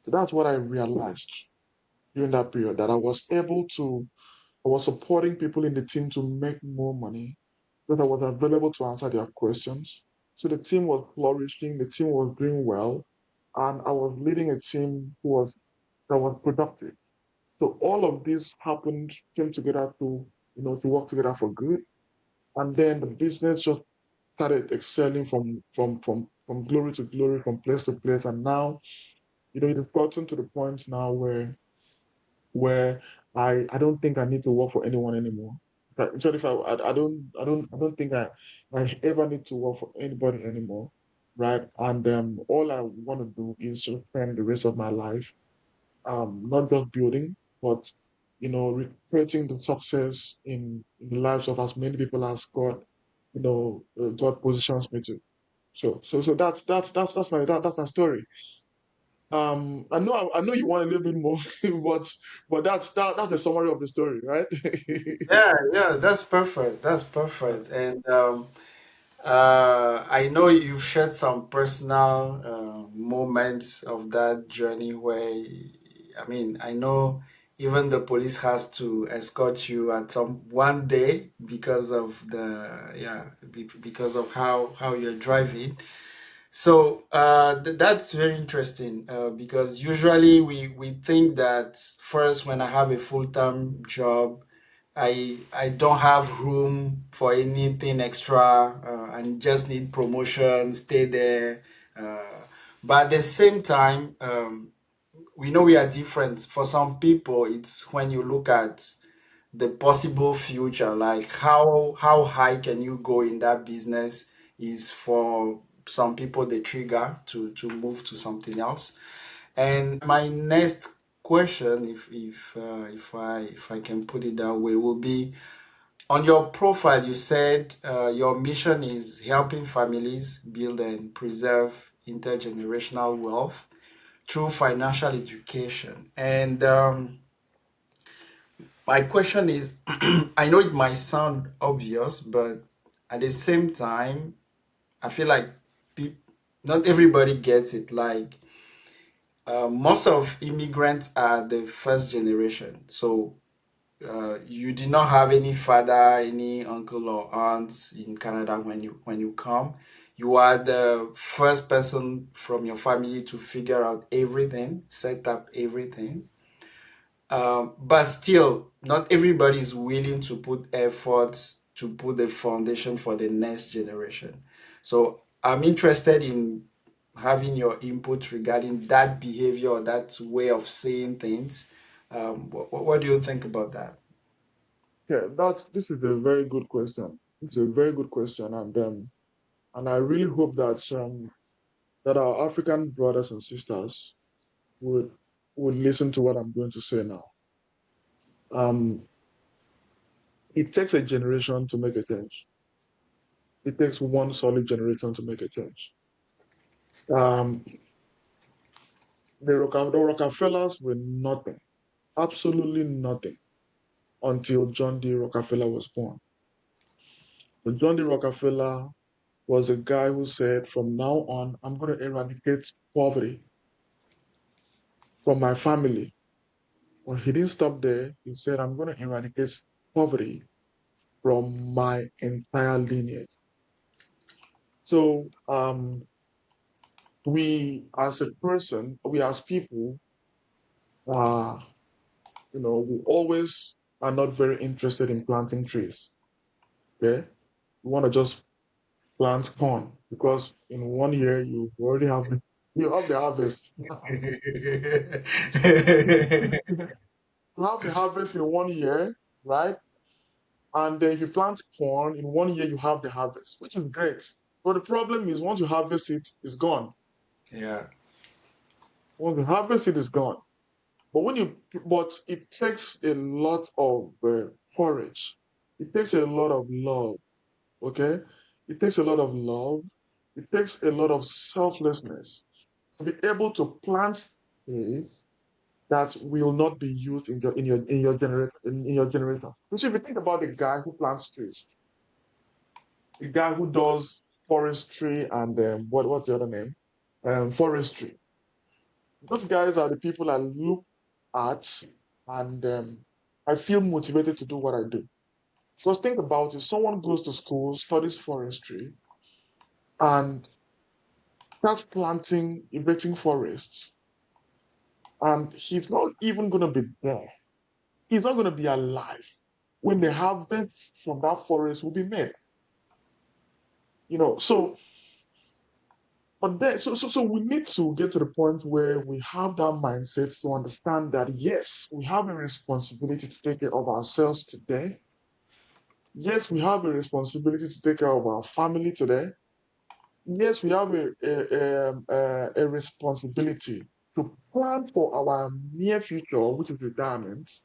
So that's what I realized during that period, that I was supporting people in the team to make more money, that I was available to answer their questions. So the team was flourishing, the team was doing well, and I was leading a team that was productive. So all of this came together to work together for good. And then the business just started excelling from glory to glory, from place to place. And now, it has gotten to the point now where I don't think I need to work for anyone anymore. So if I don't think I ever need to work for anybody anymore, right? And all I want to do is just spend the rest of my life, not just building, but creating the success in the lives of as many people as God positions me to. So that's my story. I know you want a little bit more, but that's the summary of the story, right? Yeah, yeah, that's perfect. That's perfect. And I know you've shared some personal moments of that journey where I mean, I know even the police has to escort you at some one day because of because of how you're driving. So that's very interesting because usually we think that first when I have a full-time job, I don't have room for anything extra and just need promotion, stay there. Uh, but at the same time, we know we are different. For some people, it's when you look at the possible future, like how high can you go in that business is for some people the trigger to move to something else. And my next question, if I can put it that way, will be on your profile. You said your mission is helping families build and preserve intergenerational wealth through financial education. And my question is, I know it might sound obvious, but at the same time, I feel like peop not everybody gets it. Like most of immigrants are the first generation, so you did not have any father, any uncle or aunts in Canada when you come. You are the first person from your family to figure out everything, set up everything. But still, not everybody is willing to put effort to put the foundation for the next generation. So I'm interested in having your input regarding that behavior or that way of saying things. What do you think about that? Yeah, this is a very good question. It's a very good question, and I really hope that our African brothers and sisters would would listen to what I'm going to say now. Um, it takes a generation to make a change. It takes one solid generation to make a change. Um, the Rockefellers were nothing, absolutely nothing, until John D. Rockefeller was born. So John D. Rockefeller was a guy who said, from now on, I'm going to eradicate poverty from my family. Well, he didn't stop there. He said, I'm going to eradicate poverty from my entire lineage. So we as a person, we as people, uh, we always are not very interested in planting trees. Okay. We want to just plant corn because in 1 year you have the harvest. You have the harvest in 1 year, right? And then if you plant corn in 1 year, you have the harvest, which is great. But the problem is once you harvest it, it's gone. Yeah, Once you harvest it, it's gone. But it takes a lot of courage. It takes a lot of love. Okay, it takes a lot of love. It takes a lot of selflessness to be able to plant trees that will not be used in your generation. So if you think about the guy who plants trees, the guy who does forestry and what's the other name? Forestry. Those guys are the people I look at and I feel motivated to do what I do. Because think about it, someone goes to school, studies forestry, and starts planting, erecting forests, and he's not even going to be there. He's not going to be alive when the harvest from that forest will be made. So so we need to get to the point where we have that mindset to understand that yes, we have a responsibility to take care of ourselves today. Yes, we have a responsibility to take care of our family today. Yes, we have a responsibility to plan for our near future, which is retirement.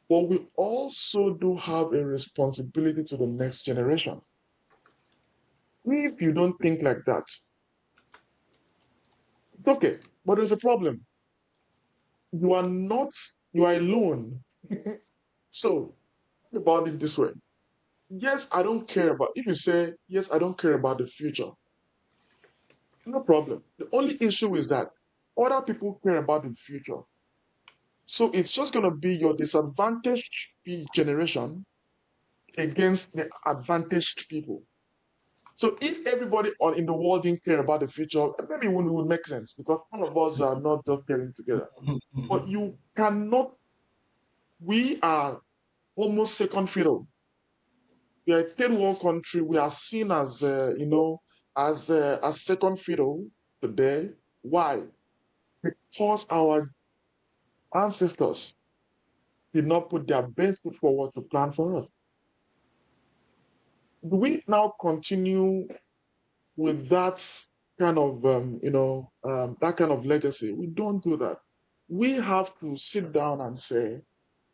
But we also do have a responsibility to the next generation. If you don't think like that, it's okay. But there's a problem. You are not, you are alone. So think about it this way. Yes, I don't care about, if you say, yes, I don't care about the future, no problem. The only issue is that other people care about the future. So it's just going to be your disadvantaged generation against the advantaged people. So if everybody in the world didn't care about the future, maybe it would make sense because all of us are not just getting together. But you cannot, we are almost second fiddle. We are a third world country. We are seen as, as second fiddle today. Why? Because our ancestors did not put their best foot forward to plan for us. Do we now continue with that kind of, that kind of legacy? We don't do that. We have to sit down and say,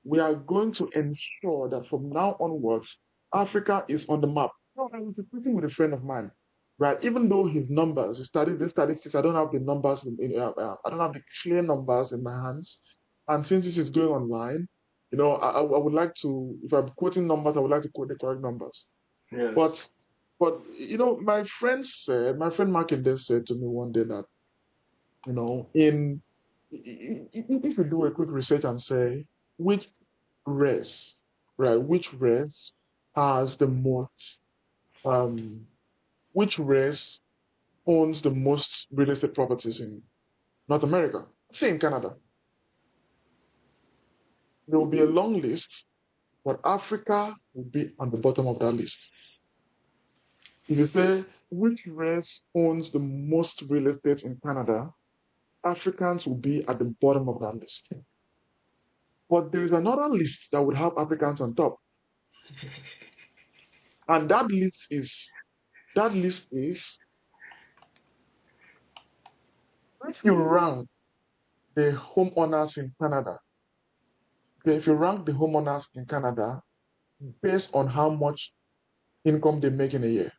we are going to ensure that from now onwards, Africa is on the map. No, I was discussing with a friend of mine, right? Even though his numbers, he studied the statistics, I don't have the numbers, I don't have the clear numbers in my hands. And since this is going online, I would like to, if I'm quoting numbers, I would like to quote the correct numbers. Yes. But, my friend Markinde said to me one day that, in if you do a quick research and say which race, right? Which race has the most, um, which race owns the most real estate properties in North America? Say in Canada. There will be a long list, but Africa will be on the bottom of that list. If you say which race owns the most real estate in Canada, Africans will be at the bottom of that list. But there is another list that would have Africans on top. And that list is if you rank the homeowners in Canada, okay, if you rank the homeowners in Canada based on how much income they make in a year.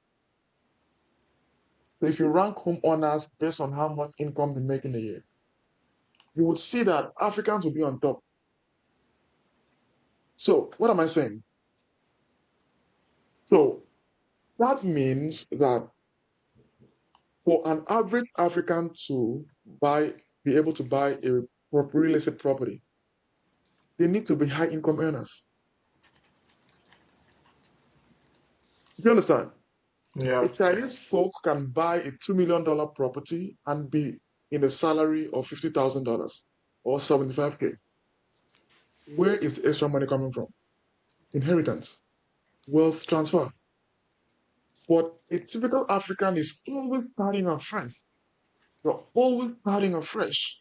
So if you rank homeowners based on how much income they make in a year, you would see that Africans will be on top. So what am I saying? So that means that for an average African to be able to buy a real estate property, they need to be high income earners. Do you understand? Yeah. A Chinese folk can buy a $2 million property and be in a salary of $50,000 or 75K. Where is the extra money coming from? Inheritance, wealth transfer. But a typical African is always starting afresh. We're always starting afresh.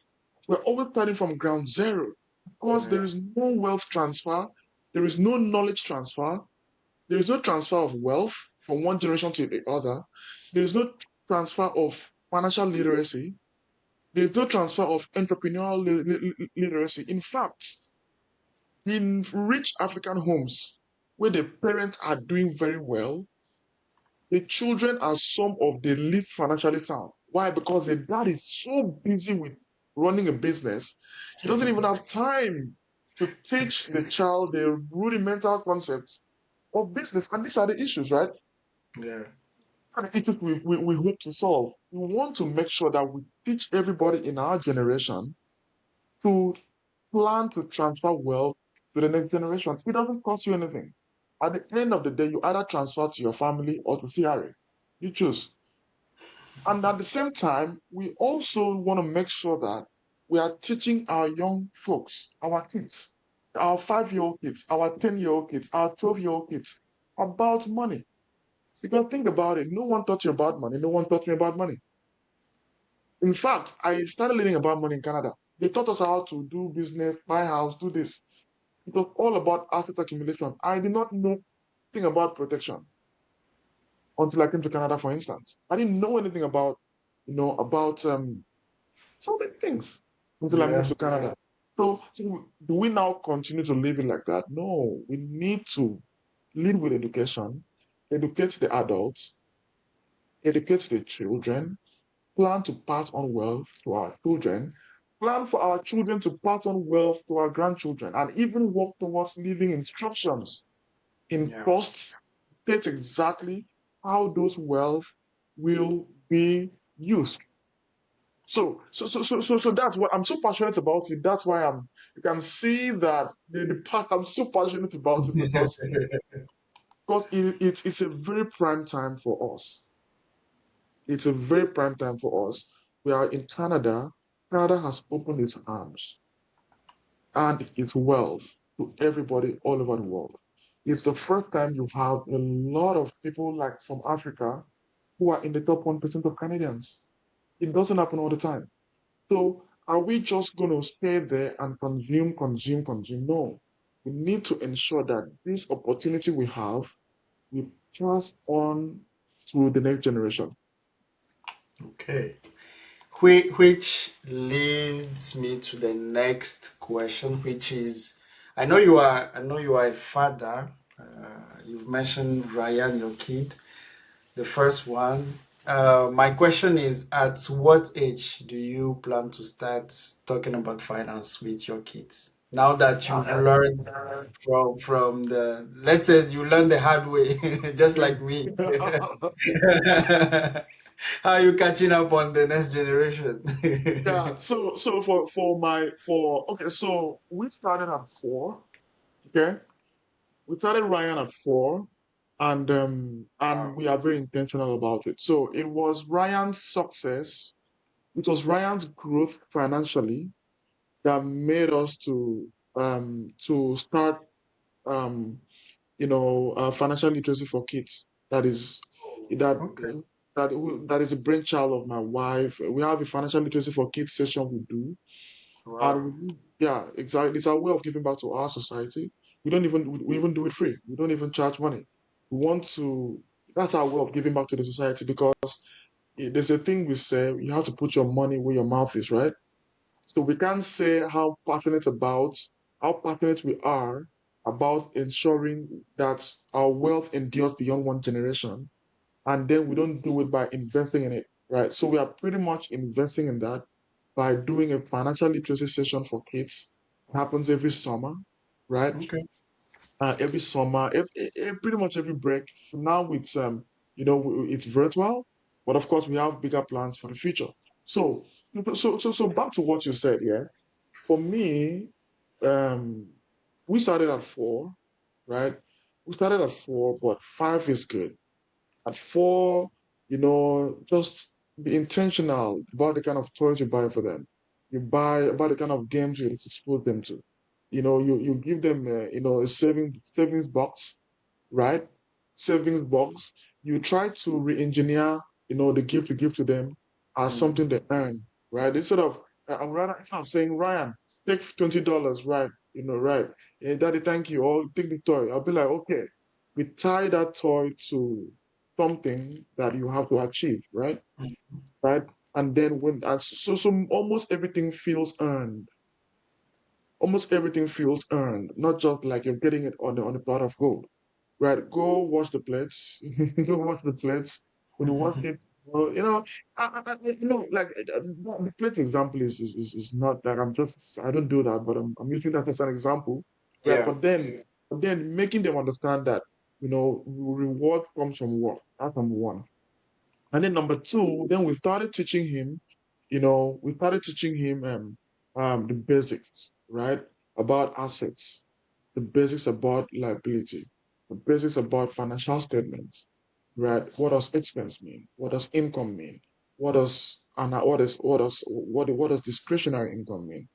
We're always starting from ground zero because Yeah. there is no wealth transfer, there is no knowledge transfer, there is no transfer of wealth from one generation to the other, there is no transfer of financial literacy, there is no transfer of entrepreneurial literacy. In fact, in rich African homes where the parents are doing very well, the children are some of the least financially sound. Why? Because the dad is so busy with running a business, he doesn't even have time to teach the child the rudimental concepts of business. And these are the issues, right? Yeah. And the issues we hope to solve. We want to make sure that we teach everybody in our generation to plan to transfer wealth to the next generation. It doesn't cost you anything. At the end of the day, you either transfer to your family or to CRA. You choose. And at the same time, we also want to make sure that we are teaching our young folks, our kids, our 5-year-old kids, our 10-year-old kids, our 12-year-old kids about money. Because think about it, no one taught you about money, no one taught me about money. In fact, I started learning about money in Canada. They taught us how to do business, buy house, do this. It was all about asset accumulation. I did not know anything about protection until I came to Canada, for instance. I didn't know anything about, about so many things until I moved Yeah. to Canada. So do we now continue to live it like that? No, we need to lead with education, educate the adults, educate the children, plan to pass on wealth to our children, plan for our children to pass on wealth to our grandchildren, and even work towards leaving instructions in Yeah. trusts state exactly how those wealth will be used. So that's what I'm so passionate about it. That's why you can see that the part I'm so passionate about it because it's a very prime time for us. It's a very prime time for us. We are in Canada. Canada has opened its arms and its wealth to everybody all over the world. It's the first time you have a lot of people like from Africa who are in the top 1% of Canadians. It doesn't happen all the time. So are we just going to stay there and consume, consume, consume? No. We need to ensure that this opportunity we have, we pass on to the next generation. Okay. Which leads me to the next question, which is, I know you are a father. You've mentioned Ryan, your kid, the first one. My question is, at what age do you plan to start talking about finance with your kids? Now that you've learned from the, let's say you learned the hard way, just like me. How are you catching up on the next generation? Yeah, so for okay, so we started at 4, okay? We started Ryan at 4, and Wow. we are very intentional about it. So it was Ryan's success, it was Ryan's growth financially that made us to start um financial literacy for kids. That Okay. that is a brainchild of my wife. We have a financial literacy for kids session we do. And Wow. yeah, exactly. It's our way of giving back to our society. We even do it free. We don't even charge money. We want to, that's our way of giving back to the society because there's a thing we say, you have to put your money where your mouth is, right? So we can't say how passionate we are about ensuring that our wealth endures beyond one generation, and then we don't do it by investing in it, right? So we are pretty much investing in that by doing a financial literacy session for kids. It happens every summer, right? Okay. Every summer, pretty much every break. For now, it's virtual, but of course, we have bigger plans for the future. So, so back to what you said, yeah. For me, um, we started at 4, right? We started at 4, but 5 is good. At 4, just be intentional about the kind of toys you buy for them. You buy about the kind of games you expose them to. You give them a savings box, right? Savings box. You try to re-engineer, the gift you give to them as something Mm. they earn, right? Instead of saying, Ryan, take $20, right? Right. Daddy, thank you. Or take the toy. I'll be like, okay, we tie that toy to something that you have to achieve, right? Right. And then so almost everything feels earned. Almost everything feels earned, not just like you're getting it on a pot of gold. Right, go wash the plates. Go wash the plates. When you wash it, well, like the plate example is not that I don't do that, but I'm using that as an example, right? Yeah. But then making them understand that reward comes from work. That's number one. And then number two, then we started teaching him the basics, right? About assets, the basics about liability, the basics about financial statements, right? What does expense mean? What does income mean? What does discretionary income mean?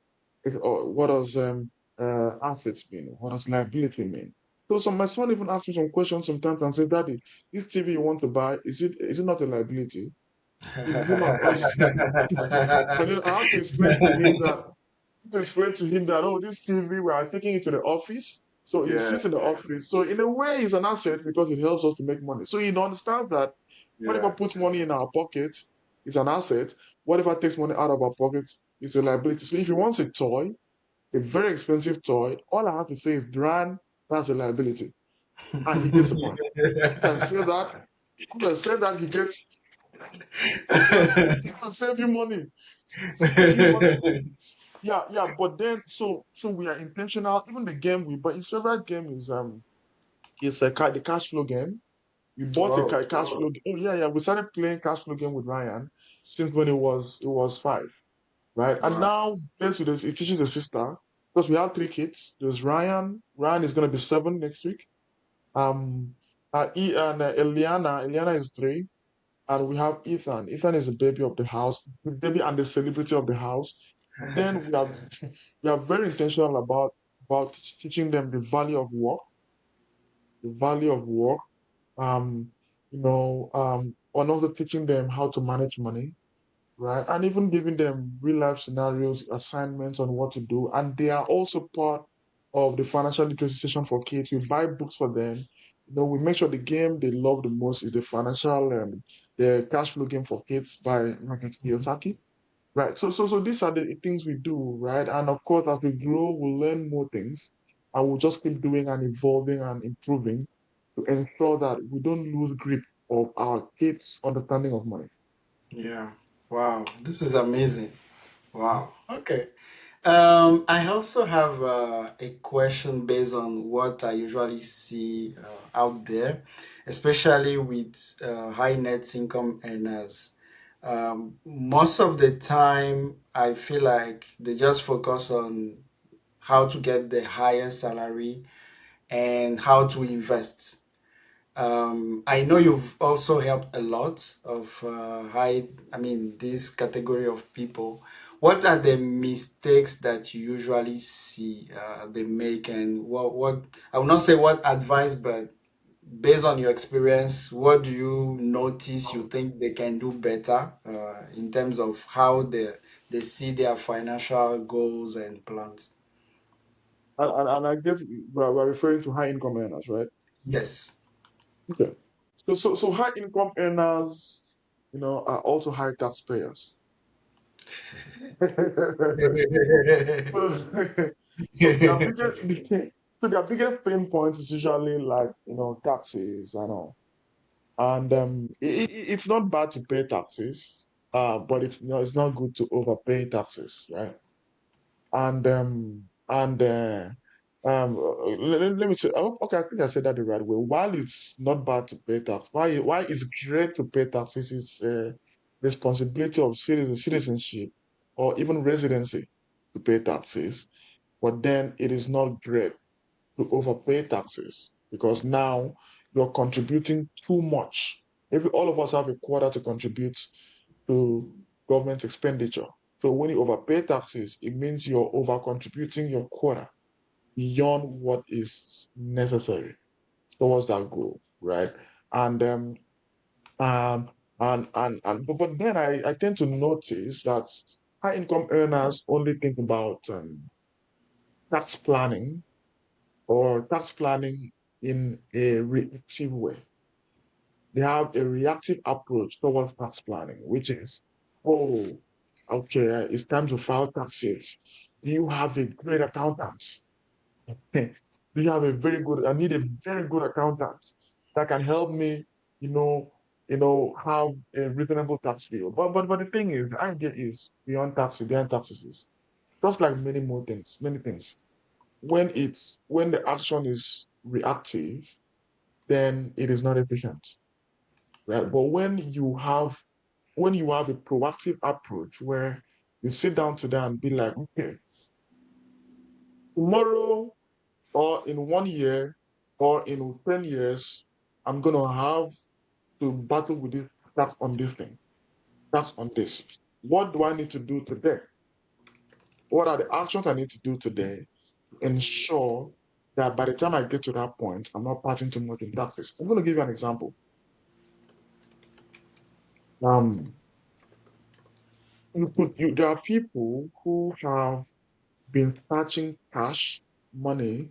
Or what does assets mean? What does liability mean? So my son even asks me some questions sometimes and says, Daddy, this TV you want to buy, is it not a liability? Is it not also? And then I have to explain to him that, oh, this TV, we are taking it to the office. So it Yeah. sits in the office. So in a way, it's an asset because it helps us to make money. So he understands that whatever Yeah. puts money in our pocket is an asset. Whatever takes money out of our pockets is a liability. So if he wants a toy, a very expensive toy, all I have to say is, Dran, that's a liability. And he gets a point. Once I say that, he gets, it's gonna save you money. It's gonna save you money. Yeah, yeah, but then so we are intentional. Even the game we but his favorite game is the cash flow game. We bought a Oh. cash flow. Oh yeah, yeah. We started playing cash flow game with Ryan. since when it was 5, right? And Wow. now let's do this. He teaches a sister because we have 3 kids. There's Ryan. Ryan is gonna be 7 next week. Um, Eliana is 3, and we have Ethan. Ethan is the baby of the house, the baby and the celebrity of the house. Then we are we are very intentional about teaching them the value of work, the value of work. Um, and also teaching them how to manage money, right? And even giving them real life scenarios, assignments on what to do. And they are also part of the financial literacy session for kids. We buy books for them. We make sure the game they love the most is the the cash flow game for kids by Market Kiyosaki. Right. So these are the things we do, right? And of course, as we grow, we'll learn more things, and we'll just keep doing and evolving and improving to ensure that we don't lose grip of our kids' understanding of money. Yeah. Wow. This is amazing. Wow. Okay. I also have a question based on what I usually see out there, especially with high net income earners. Most of the time, I feel like they just focus on how to get the highest salary and how to invest. I know you've also helped a lot of this category of people. What are the mistakes that you usually see they make, and what I will not say what advice, but based on your experience, what do you notice you think they can do better in terms of how they see their financial goals and plans? And I guess we're referring to high income earners, right? Yes. Okay. So high income earners, are also high taxpayers. So their biggest pain point is usually like taxes and all. And it's not bad to pay taxes, but it's not good to overpay taxes, right? And let me say, oh, okay, I think I said that the right way. While it's not bad to pay tax, why it's great to pay taxes is responsibility of citizenship or even residency to pay taxes. But then it is not great to overpay taxes because now you're contributing too much. Maybe all of us have a quarter to contribute to government expenditure. So when you overpay taxes, it means you're over contributing your quota beyond what is necessary towards that goal, right? And um but then I tend to notice that high income earners only think about tax planning or tax planning in a reactive way. They have a reactive approach towards tax planning, which is, oh, okay, it's time to file taxes. Do you have a great accountant? Do you have I need a very good accountant that can help me, you know, have a reasonable tax bill. But the thing is, the idea is beyond taxes is just like many things. When the action is reactive, then it is not efficient, right? But when you have a proactive approach where you sit down today and be like, okay, tomorrow or in 1 year or in 10 years, I'm going to have to battle with this tax on this thing, tax on this. What do I need to do today? What are the actions I need to do today to ensure that by the time I get to that point, I'm not passing too much in taxes? I'm going to give you an example. Um, there are people who have been touching cash money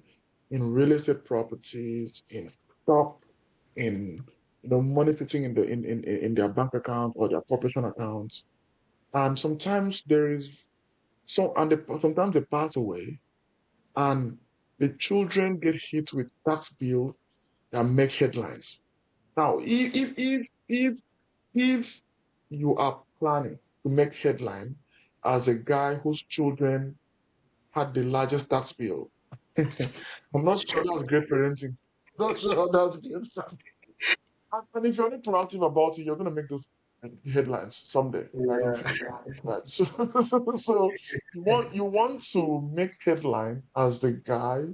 in real estate properties, in stock, in money sitting in their bank account or their corporation accounts. And sometimes sometimes they pass away and the children get hit with tax bills that make headlines. Now, if you are planning to make headline as a guy whose children had the largest tax bill, I'm not sure that's great parenting. Not sure that's great. And if you're not proactive about it, you're going to make those. headlines someday, like in Yeah. 50 years. Right? So you want to make headline as the guy,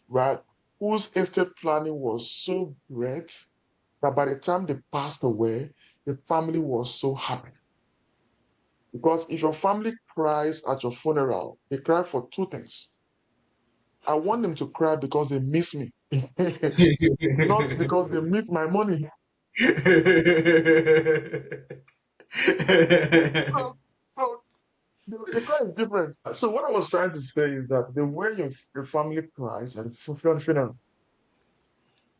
right, whose estate planning was so great that by the time they passed away, the family was so happy. Because if your family cries at your funeral, they cry for two things. I want them to cry because they miss me, not because they miss my money. So, so the cry is different. So what I was trying to say is that the way your family cries at a funeral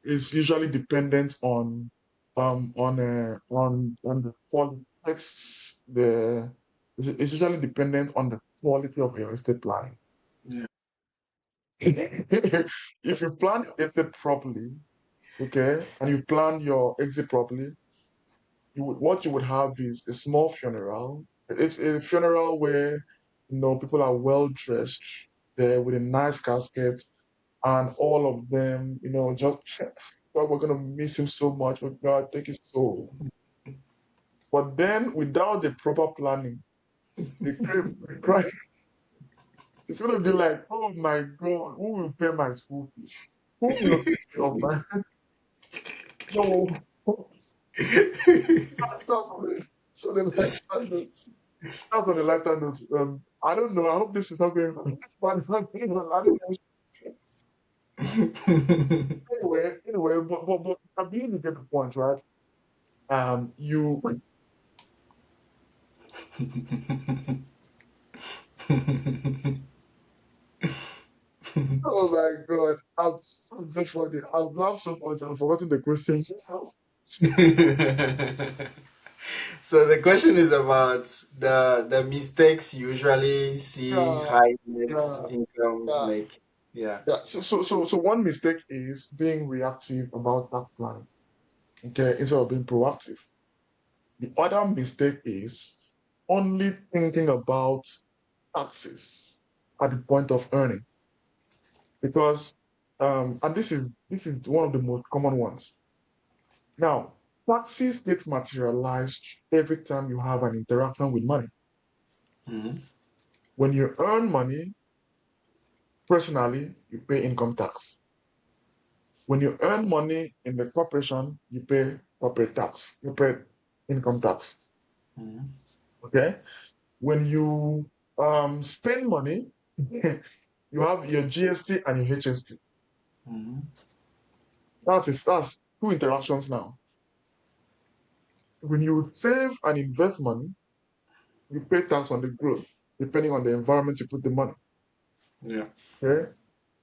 is usually dependent on the quality. It's usually dependent on the quality of your estate planning. Yeah. If you plan your exit properly, okay, and you plan your exit properly, what you would have is a small funeral. It's a funeral where people are well dressed there with a nice casket, and all of them, just God, we're gonna miss him so much. But God, take his soul. But then, without the proper planning, the cry, it's gonna be like, oh my God, who will pay my school fees? Who will take care of my so that's on the so the lighter note. That's on the lighter note. I don't know. I hope this is not going on. But it's not going on. I don't know. Anyway, but I believe you get the point, right? You. Oh my God, I'm so funny. I've laughed so much. I've forgotten the question. So the question is about the mistakes you usually see Yeah, high net yeah, income yeah, make. Yeah. yeah. So one mistake is being reactive about that plan. Okay, instead of being proactive. The other mistake is only thinking about taxes at the point of earning, because and this is one of the most common ones. Now, taxes get materialized every time you have an interaction with money. Mhm. When you earn money, personally, you pay income tax. When you earn money in the corporation, you pay corporate tax. You pay income tax. Mhm. Okay? When you spend money, you have your GST and your HST. Mhm. That's two interactions now. When you save and invest money, you pay tax on the growth, depending on the environment you put the money. Yeah. Okay?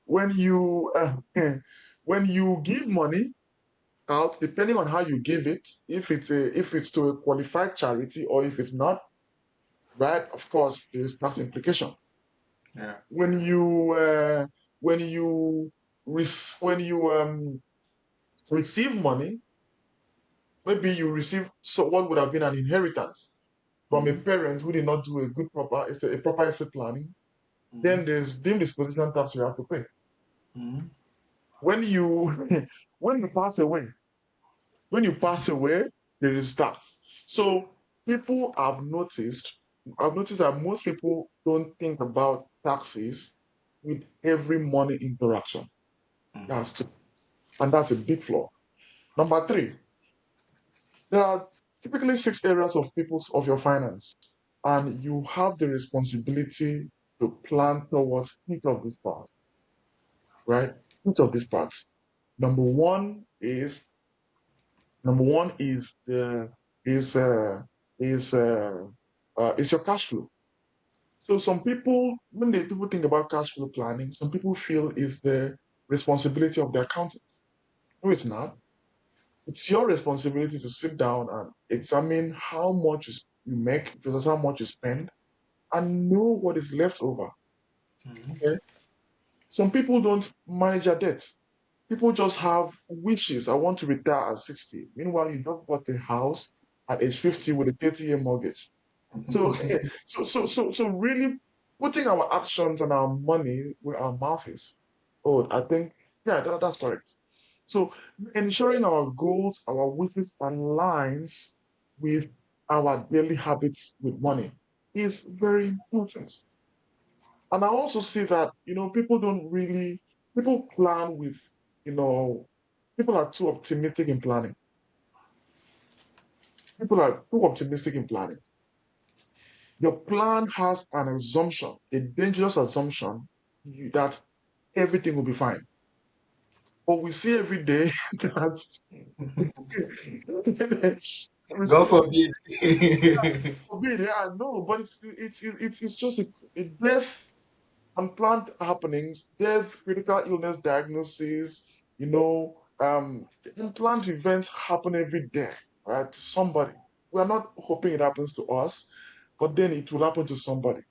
When you when you give money out, depending on how you give it, if it's to a qualified charity or if it's not, right? Of course, there's tax implication. Yeah. When you when you when you receive money, maybe you receive so what would have been an inheritance from a Mhm. parent who did not do a good proper a proper estate planning, then Mhm. there's deemed disposition tax you have to pay. Mhm. When you when you pass away, when you pass away, there is tax. So people I've noticed that most people don't think about taxes with every money interaction. Mhm. That's two, and that's a big flaw. Number three, there are typically six areas of your finance, and you have the responsibility to plan towards each of these parts, right? Each of these parts. Number one is number one is uh, is your cash flow. So some people, when people think about cash flow planning, some people feel it's the responsibility of the accountant. No, it's not. It's your responsibility to sit down and examine how much you make versus how much you spend and know what is left over. Mhm. Okay. Some people don't manage their debt. People just have wishes. I want to retire at 60. Meanwhile, you just bought a house at age 50 with a 30-year mortgage. So, so really putting our actions and our money where our mouth is. Oh, I think, yeah, that's correct. So ensuring our goals, our wishes aligns with our daily habits with money is very important. And I also see that, people don't really, people plan with, you know, people are too optimistic in planning. People are too optimistic in planning. Your plan has an assumption, a dangerous assumption that everything will be fine. But we see every day that we God see forbid. forbid, yeah, no, but it's just a death, unplanned happenings, death, critical illness diagnoses, unplanned events happen every day, right? To somebody. We are not hoping it happens to us, but then it will happen to somebody.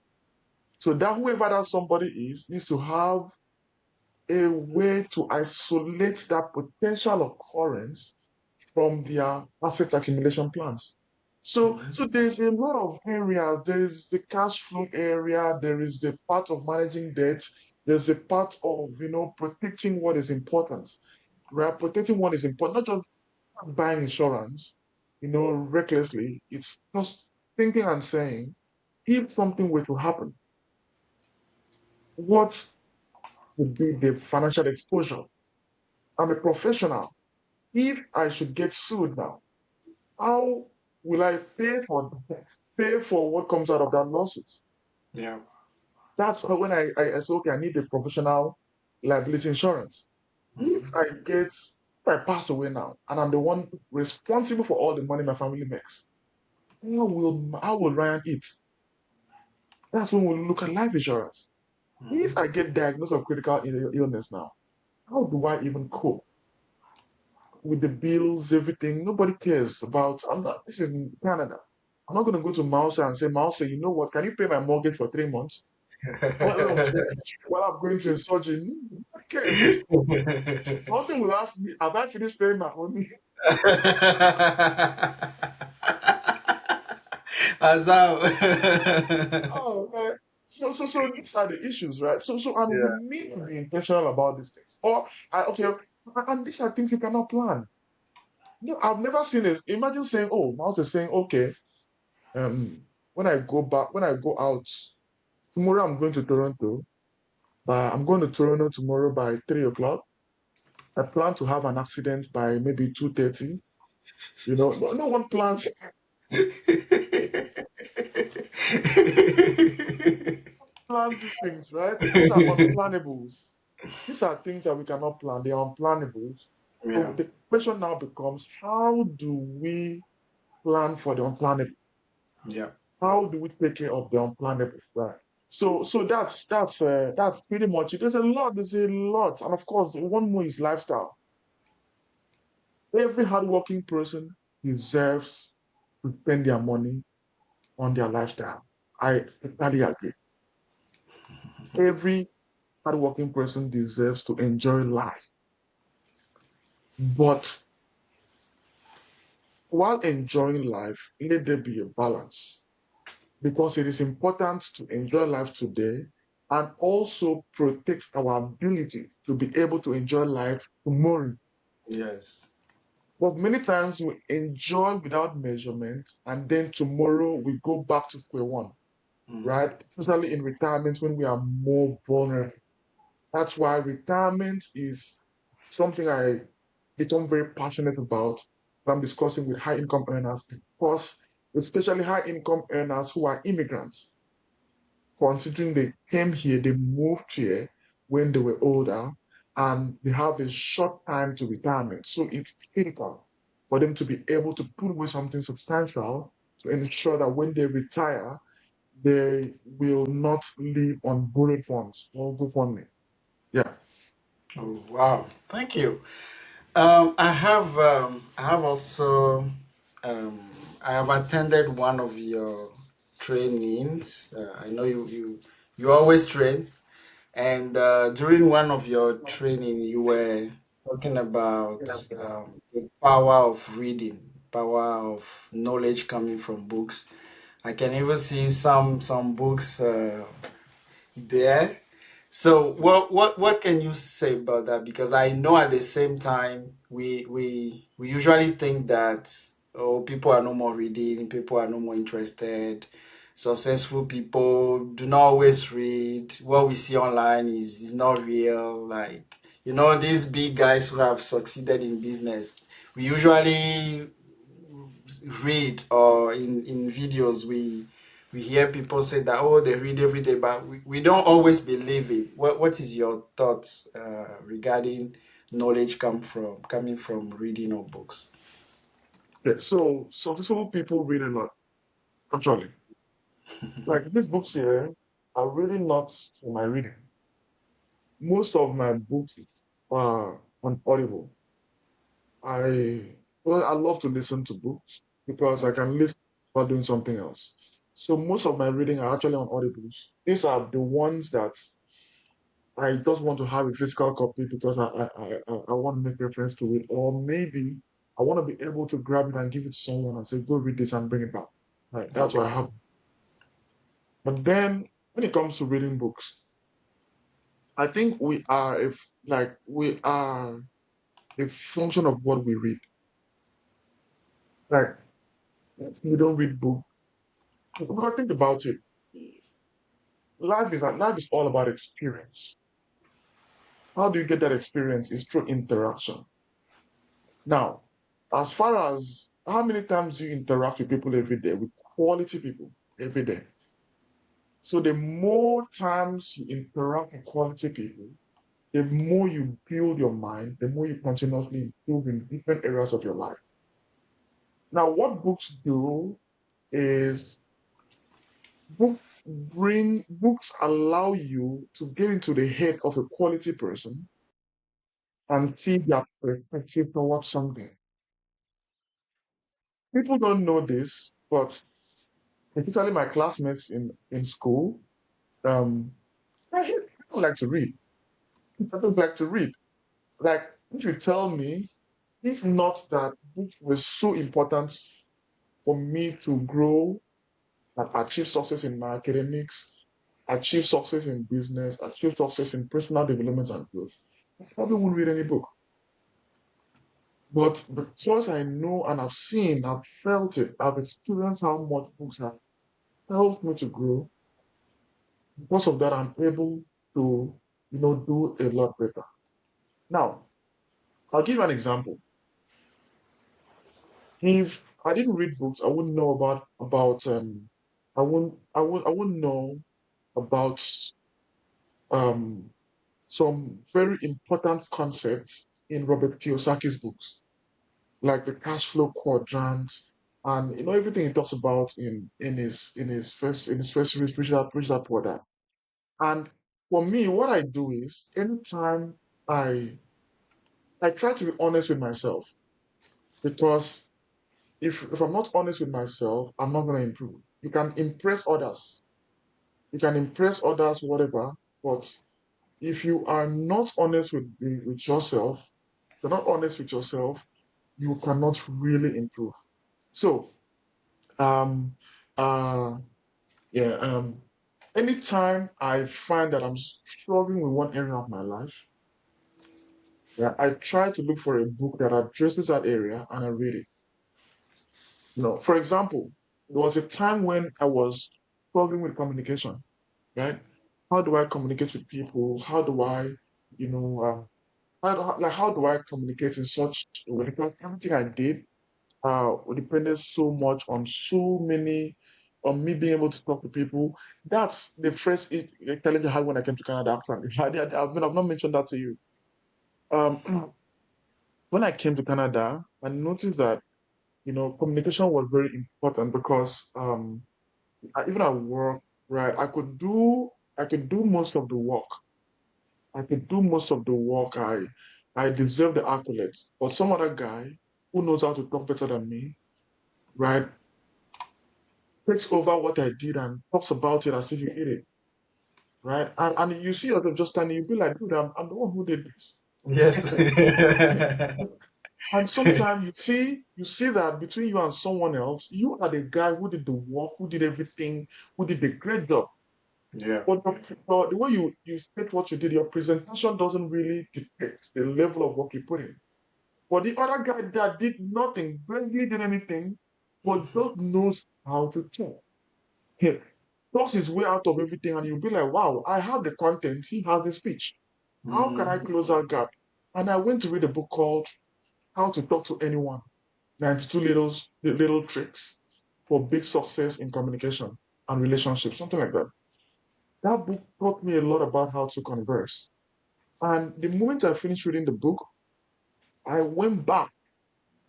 So that whoever that somebody is needs to have a way to isolate that potential occurrence from their asset accumulation plans. So there's a lot of areas. There is the cash flow area. There is the part of managing debt. There's a part of, protecting what is important. Right? Protecting what is important, not just buying insurance, recklessly. It's just thinking and saying, if something were to happen, what would be the financial exposure? I'm a professional. If I should get sued now, how will I pay for what comes out of that lawsuit? Yeah. That's when I say, okay, I need a professional liability insurance. If Mhm. I pass away now and I'm the one responsible for all the money my family makes, how will Ryan eat? That's when we look at life insurance. If Mhm. I get diagnosed with critical illness now, how do I even cope with the bills, everything? Nobody cares about. I'm not. This is in Canada. I'm not going to go to Mawusee and say, Mawusee, you know what? Can you pay my mortgage for 3 months? While I'm going to a surgery, nobody cares. Mawusee will ask me, have I finished paying my money? Azam. Oh man. So these are the issues, right? And we Yeah. need to be intentional about these things. Okay, and these are things you cannot plan. I've never seen this. Imagine saying, "Oh, Mouse is saying, okay, when I go out tomorrow, I'm going to Toronto. But I'm going to Toronto tomorrow by 3 o'clock. I plan to have an accident by maybe 2:30. No one plans these things, right? These are unplannables. These are things that we cannot plan. They are unplannables. Yeah. So the question now becomes, how do we plan for the unplannable? Yeah. How do we take care of the unplannable? Right. So that's pretty much it. There's a lot. And of course, one more is lifestyle. Every hardworking person deserves to spend their money on their lifestyle. I totally agree. Every hardworking person deserves to enjoy life. But while enjoying life, let there be a balance because it is important to enjoy life today and also protect our ability to be able to enjoy life tomorrow. Yes. But many times we enjoy without measurement, and then tomorrow we go back to square one, Mhm. right? Especially in retirement when we are more vulnerable. That's why retirement is something I become very passionate about when I'm discussing with high income earners because especially high income earners who are immigrants, considering they came here, they moved here when they were older, and they have a short time to retirement. So it's critical for them to be able to put away something substantial to ensure that when they retire, they will not live on borrowed funds or GoFundMe. Yeah. Oh, wow. Thank you. I have also um, I have attended one of your trainings. I know you always train, and during one of your training, you were talking about the power of reading, power of knowledge coming from books. I can even see some books there. So what can you say about that? Because I know at the same time we usually think that oh, people are no more reading, people are no more interested. Successful people do not always read. What we see online is not real. Like, these big guys who have succeeded in business, we usually read, or in videos we hear people say that, oh, they read every day, but we don't always believe it. What is your thoughts regarding knowledge coming from reading or books? Yeah, so successful people read a lot, actually. Like these books here are really not for my reading. Most of my books are on Audible. I I love to listen to books because I Okay. can listen while doing something else. So most of my reading are actually on audibles. These are the ones that I just want to have a physical copy because I want to make reference to it, or maybe I want to be able to grab it and give it to someone and say, go read this and bring it back. Right. That's what I Okay. have. But then when it comes to reading books, I think we are a function of what we read. Like if you don't read books, but think about it. Life is all about experience. How do you get that experience? Is through interaction. Now, as far as how many times do you interact with people every day, with quality people every day? So the more times you interact with quality people, the more you build your mind, the more you continuously improve in different areas of your life. Now, what books do is books allow you to get into the head of a quality person and see their perspective towards something. People don't know this, but especially my classmates in school, um, I don't like to read. I don't like to read. Like, if you tell me, if not that books were so important for me to grow and achieve success in my academics, achieve success in business, achieve success in personal development and growth, I probably won't read any book. But because I know and I've seen, I've felt it, I've experienced how much books have helped me to grow, because of that, I'm able to, do a lot better. Now, I'll give you an example. If I didn't read books, I wouldn't know I wouldn't know about um some very important concepts in Robert Kiyosaki's books, like the cash flow quadrant, and everything he talks about in his first series, Rich Dad Poor Dad. And for me, what I do is anytime I I try to be honest with myself, because if I'm not honest with myself, I'm not going to improve. You can impress others, whatever, but if you are not honest with yourself, you're not honest with yourself, you cannot really improve. So, um, uh, yeah, anytime I find that I'm struggling with one area of my life, yeah, I try to look for a book that addresses that area and I read it. For example, there was a time when I was struggling with communication, right? How do I communicate with people? How do I, you know, how do I communicate in such a way? Because everything I did depended so much on me being able to talk to people. That's the first challenge I had when I came to Canada. Actually, I've not mentioned that to you. Um, when I came to Canada, I noticed that communication was very important because even at work, right, I could do most of the work. I could do most of the work. I deserve the accolades. But some other guy who knows how to talk better than me, right, takes over what I did and talks about it as if you did it, right? And you see yourself just standing, you be like, dude, I'm the one who did this. Yes. And sometimes you see that between you and someone else, you are the guy who did the work, who did everything, who did the great job. Yeah. But the way you state what you did, your presentation doesn't really depict the level of work you put in. But the other guy that did nothing, barely did anything, but just knows how to talk. He talks his way out of everything, and you'll be like, wow, I have the content, he has the speech. How can I Mm-hmm. close that gap? And I went to read a book called How to Talk to Anyone, 92 little tricks for big success in communication and relationships, something like that. That book taught me a lot about how to converse. And the moment I finished reading the book, I went back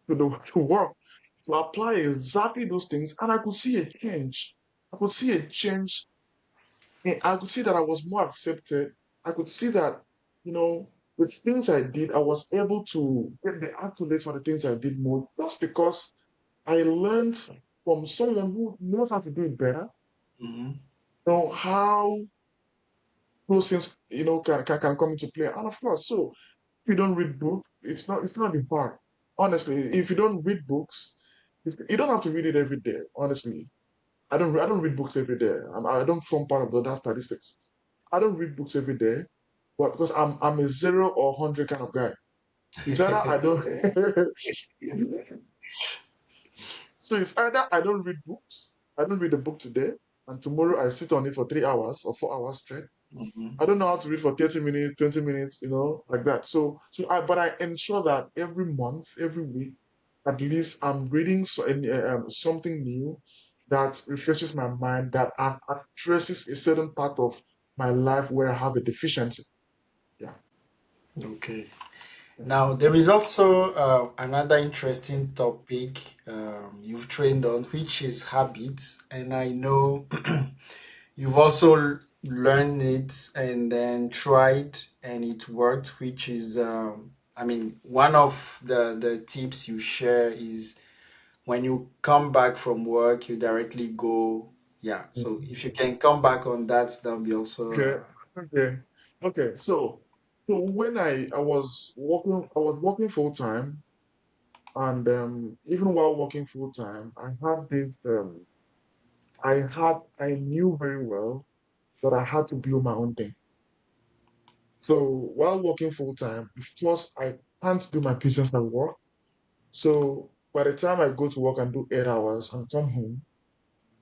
to work to apply exactly those things, and I could see a change. I could see a change. I could see that I was more accepted. I could see that, you know, the things I did, I was able to get the accolades for the things I did more, just because I learned from someone who knows how to do it better, Mm-hmm. how those things, can come into play. And of course, so if you don't read books, it's not the part. Honestly, if you don't read books, you don't have to read it every day. Honestly, I don't read books every day. I don't form part of that statistics. I don't read books every day, but because I'm a 0 or 100 kind of guy. It's either I don't. So it's either I don't read books, I don't read a book today, and tomorrow I sit on it for 3 hours or 4 hours straight. Mm-hmm. I don't know how to read for 30 minutes, 20 minutes, like that. But I ensure that every month, every week, at least I'm reading something new that refreshes my mind, that addresses a certain part of my life where I have a deficiency. Yeah. Okay. Yeah. Now, there is also another interesting topic you've trained on, which is habits. And I know you've also learned it and then tried, and it worked, which is, I mean, one of the tips you share is when you come back from work, you directly go. Yeah. So Mhm. if you can come back on that, that would be also. Okay. Okay. Okay. So when I was working full time, and even while working full time, I knew very well that I had to build my own thing. So while working full time, of course, I can't do my business at work. So by the time I go to work and do 8 hours and come home,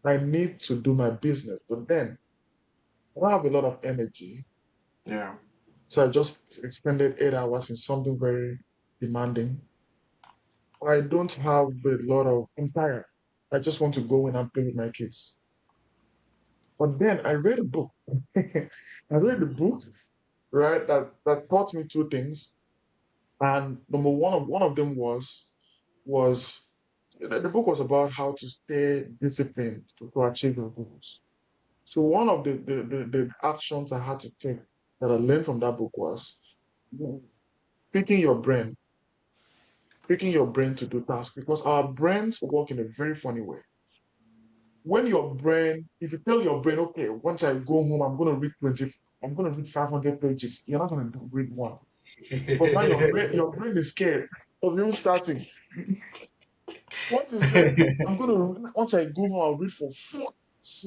I need to do my business. But then I don't have a lot of energy. Yeah. So I just expended 8 hours in something very demanding. I don't have a lot of, I'm tired. I just want to go in and play with my kids. But then I read a book. I read a book, right, that taught me two things. And number one of them was the book was about how to stay disciplined to achieve your goals. So one of the actions I had to take that I learned from that book was picking your brain, picking your brain to do tasks, because our brains work in a very funny way. When your brain, if you tell your brain, okay, once I go home, I'm gonna read 500 pages, you're not gonna read one. But now your brain is scared of you starting. Once you say, once I go home, I'll read for 4 hours,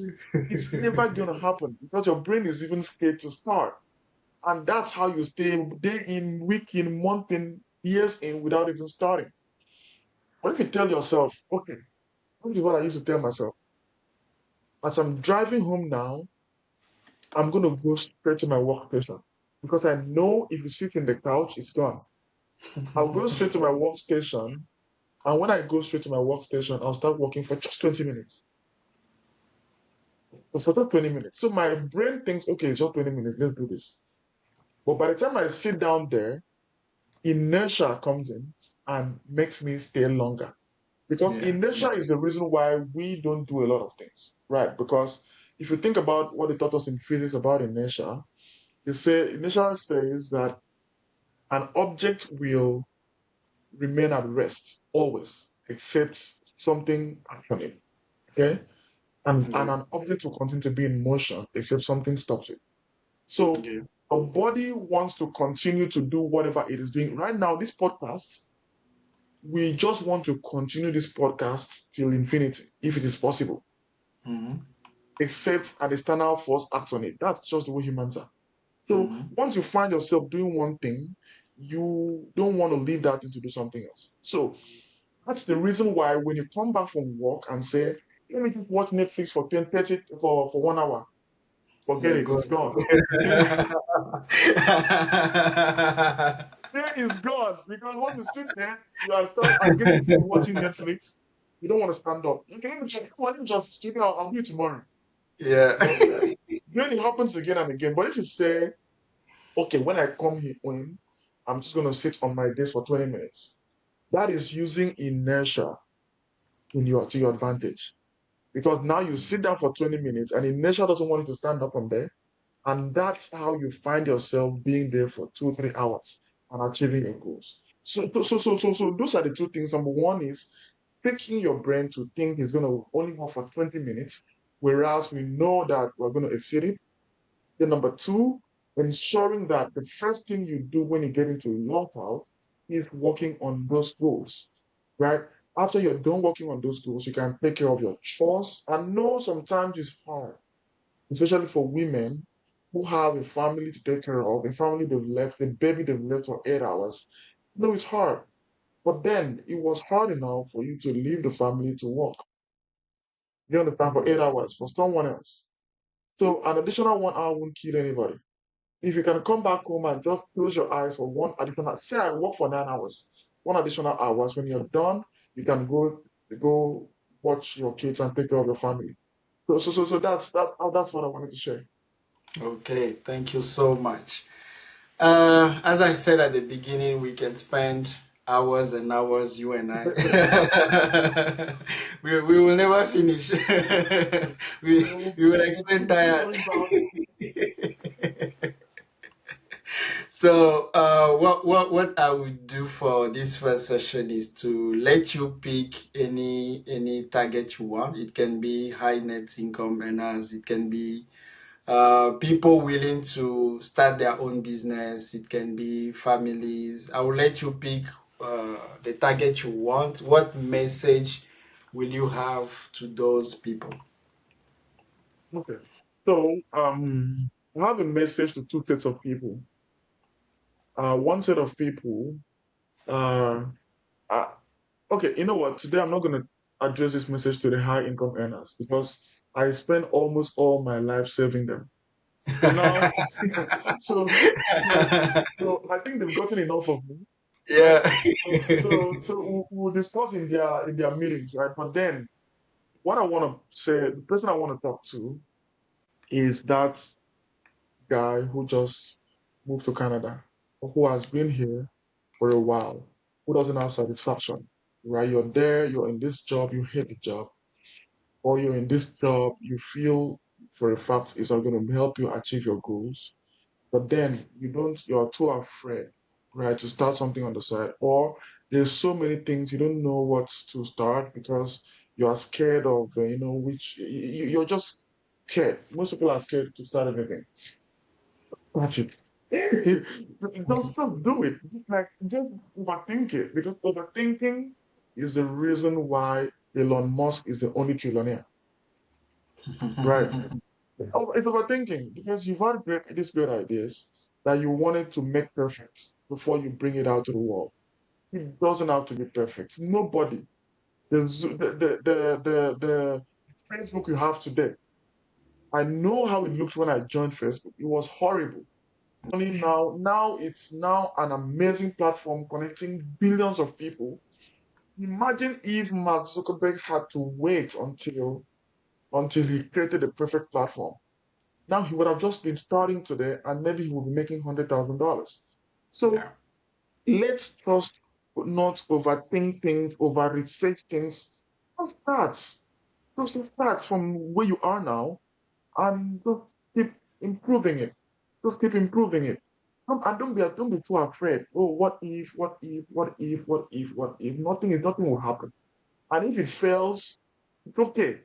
it's never gonna happen because your brain is even scared to start. And that's how you stay day in, week in, month in, years in without even starting. What if you tell yourself, okay, this is what I used to tell myself. As I'm driving home now, I'm gonna go straight to my workstation. Because I know if you sit in the couch, it's gone. I'll go straight to my workstation, and when I go straight to my workstation, I'll start working for just 20 minutes. For just 20 minutes. So my brain thinks, okay, it's just 20 minutes, let's do this. But by the time I sit down there, inertia comes in and makes me stay longer. Because Yeah. inertia is the reason why we don't do a lot of things, right? Because if you think about what they taught us in physics about inertia, inertia says that an object will remain at rest always, except something happening. Okay? And Okay. an object will continue to be in motion except something stops it. So Okay. our body wants to continue to do whatever it is doing. Right now, this podcast, we just want to continue this podcast till infinity, if it is possible, Mm-hmm. except an external force acts on it. That's just the way humans are. So Mm-hmm. once you find yourself doing one thing, you don't want to leave that thing to do something else. So that's the reason why when you come back from work and say, let me just watch Netflix for 20, 30, for 1 hour, forget You're it, good. it's gone. The day is gone because once you sit there, you are start engaging in watching Netflix. You don't want to stand up. Okay, let me just check it out. I'll do it tomorrow. Yeah. You know, then it happens again and again. But if you say, okay, when I come here in, I'm just going to sit on my desk for 20 minutes. That is using inertia to your advantage. Because now you sit down for 20 minutes and inertia doesn't want you to stand up from there. And that's how you find yourself being there for 2, 3 hours and achieving your goals. So those are the two things. Number one is tricking your brain to think it's going to only work for 20 minutes, whereas we know that we're going to exceed it. Then number two, ensuring that the first thing you do when you get into your house is working on those goals, right? After you're done working on those goals, you can take care of your chores. I know sometimes it's hard, especially for women who have a family to take care of, a family they've left, a baby they've left for 8 hours. No, it's hard. But then it was hard enough for you to leave the family to work. You understand, for 8 hours for someone else. So an additional 1 hour won't kill anybody. If you can come back home and just close your eyes for one additional, say I work for 9 hours, one additional hours. When you're done, you can go watch your kids and take care of your family. So that's what I wanted to share. Okay, thank you so much. As I said at the beginning, we can spend hours and hours, you and I. We will never finish. We will explain We'll keep tired. going back. So, what I would do for this first session is to let you pick any target you want. It can be high net income earners. It can be people willing to start their own business. It can be families. I will let you pick the target you want. What message will you have to those people? Okay. So I have a message to two sets of people. One set of people, uh, uh okay, you know what? Today I'm not going to address this message to the high income earners because I spent almost all my life serving them. So now, so so so I think they've gotten enough of me, right? Yeah. So we'll discuss in their meetings, right? But then what I want to say, the person I want to talk to is that guy who just moved to Canada, or who has been here for a while, who doesn't have satisfaction, right? You're there, you're in this job, you hate the job, or you're in this job, you feel for a fact it's not going to help you achieve your goals, but then you're too afraid, right, to start something on the side, or there's so many things you don't know what to start because you are scared of, which you're just scared. Most people are scared to start anything. That's it. Just do it. Just overthink it because overthinking is the reason why Elon Musk is the only trillionaire, right? It's overthinking because you've had these great ideas that you wanted to make perfect before you bring it out to the world. It doesn't have to be perfect. Nobody. The Facebook you have today. I know how it looked when I joined Facebook. It was horrible. Only now it's now an amazing platform connecting billions of people. Imagine if Mark Zuckerberg had to wait until he created the perfect platform. Now he would have just been starting today and maybe he would be making $100,000. So Yeah. let's just not overthink things, over research things. Just start. Just start from where you are now and just keep improving it. Just keep improving it. And don't be too afraid. Oh, what if, what if, what if, what if, what if? Nothing will happen. And if it fails, it's okay.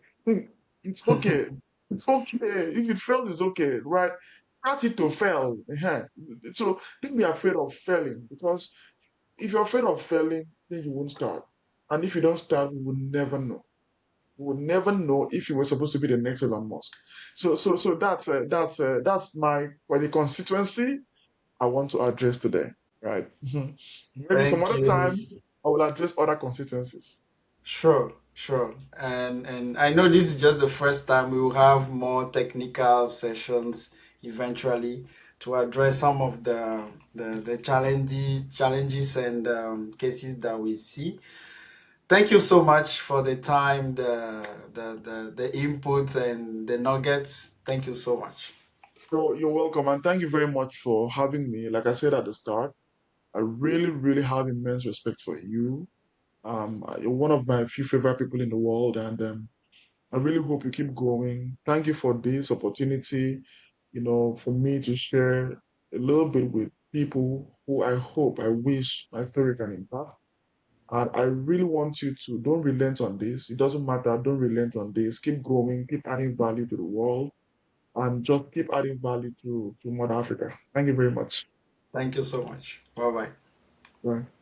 It's okay. It's okay. If it fails, it's okay, right? Start it to fail. So don't be afraid of failing because if you're afraid of failing, then you won't start. And if you don't start, you will never know. You will never know if you were supposed to be the next Elon Musk. So that's my for the constituency I want to address today. right? Maybe some Thank other time you. I will address other constituencies. Sure, sure. And I know this is just the first time we will have more technical sessions eventually to address some of the challenges and cases that we see. Thank you so much for the time, the input and the nuggets. Thank you so much. So you're welcome, and thank you very much for having me. Like I said at the start, I really, really have immense respect for you. You're one of my few favorite people in the world, and I really hope you keep growing. Thank you for this opportunity, for me to share a little bit with people who I wish my story can impact. And I really want you to don't relent on this. It doesn't matter. Don't relent on this. Keep growing. Keep adding value to the world, and just keep adding value to Mother Africa. Thank you very much. Thank you so much. Bye bye. Bye.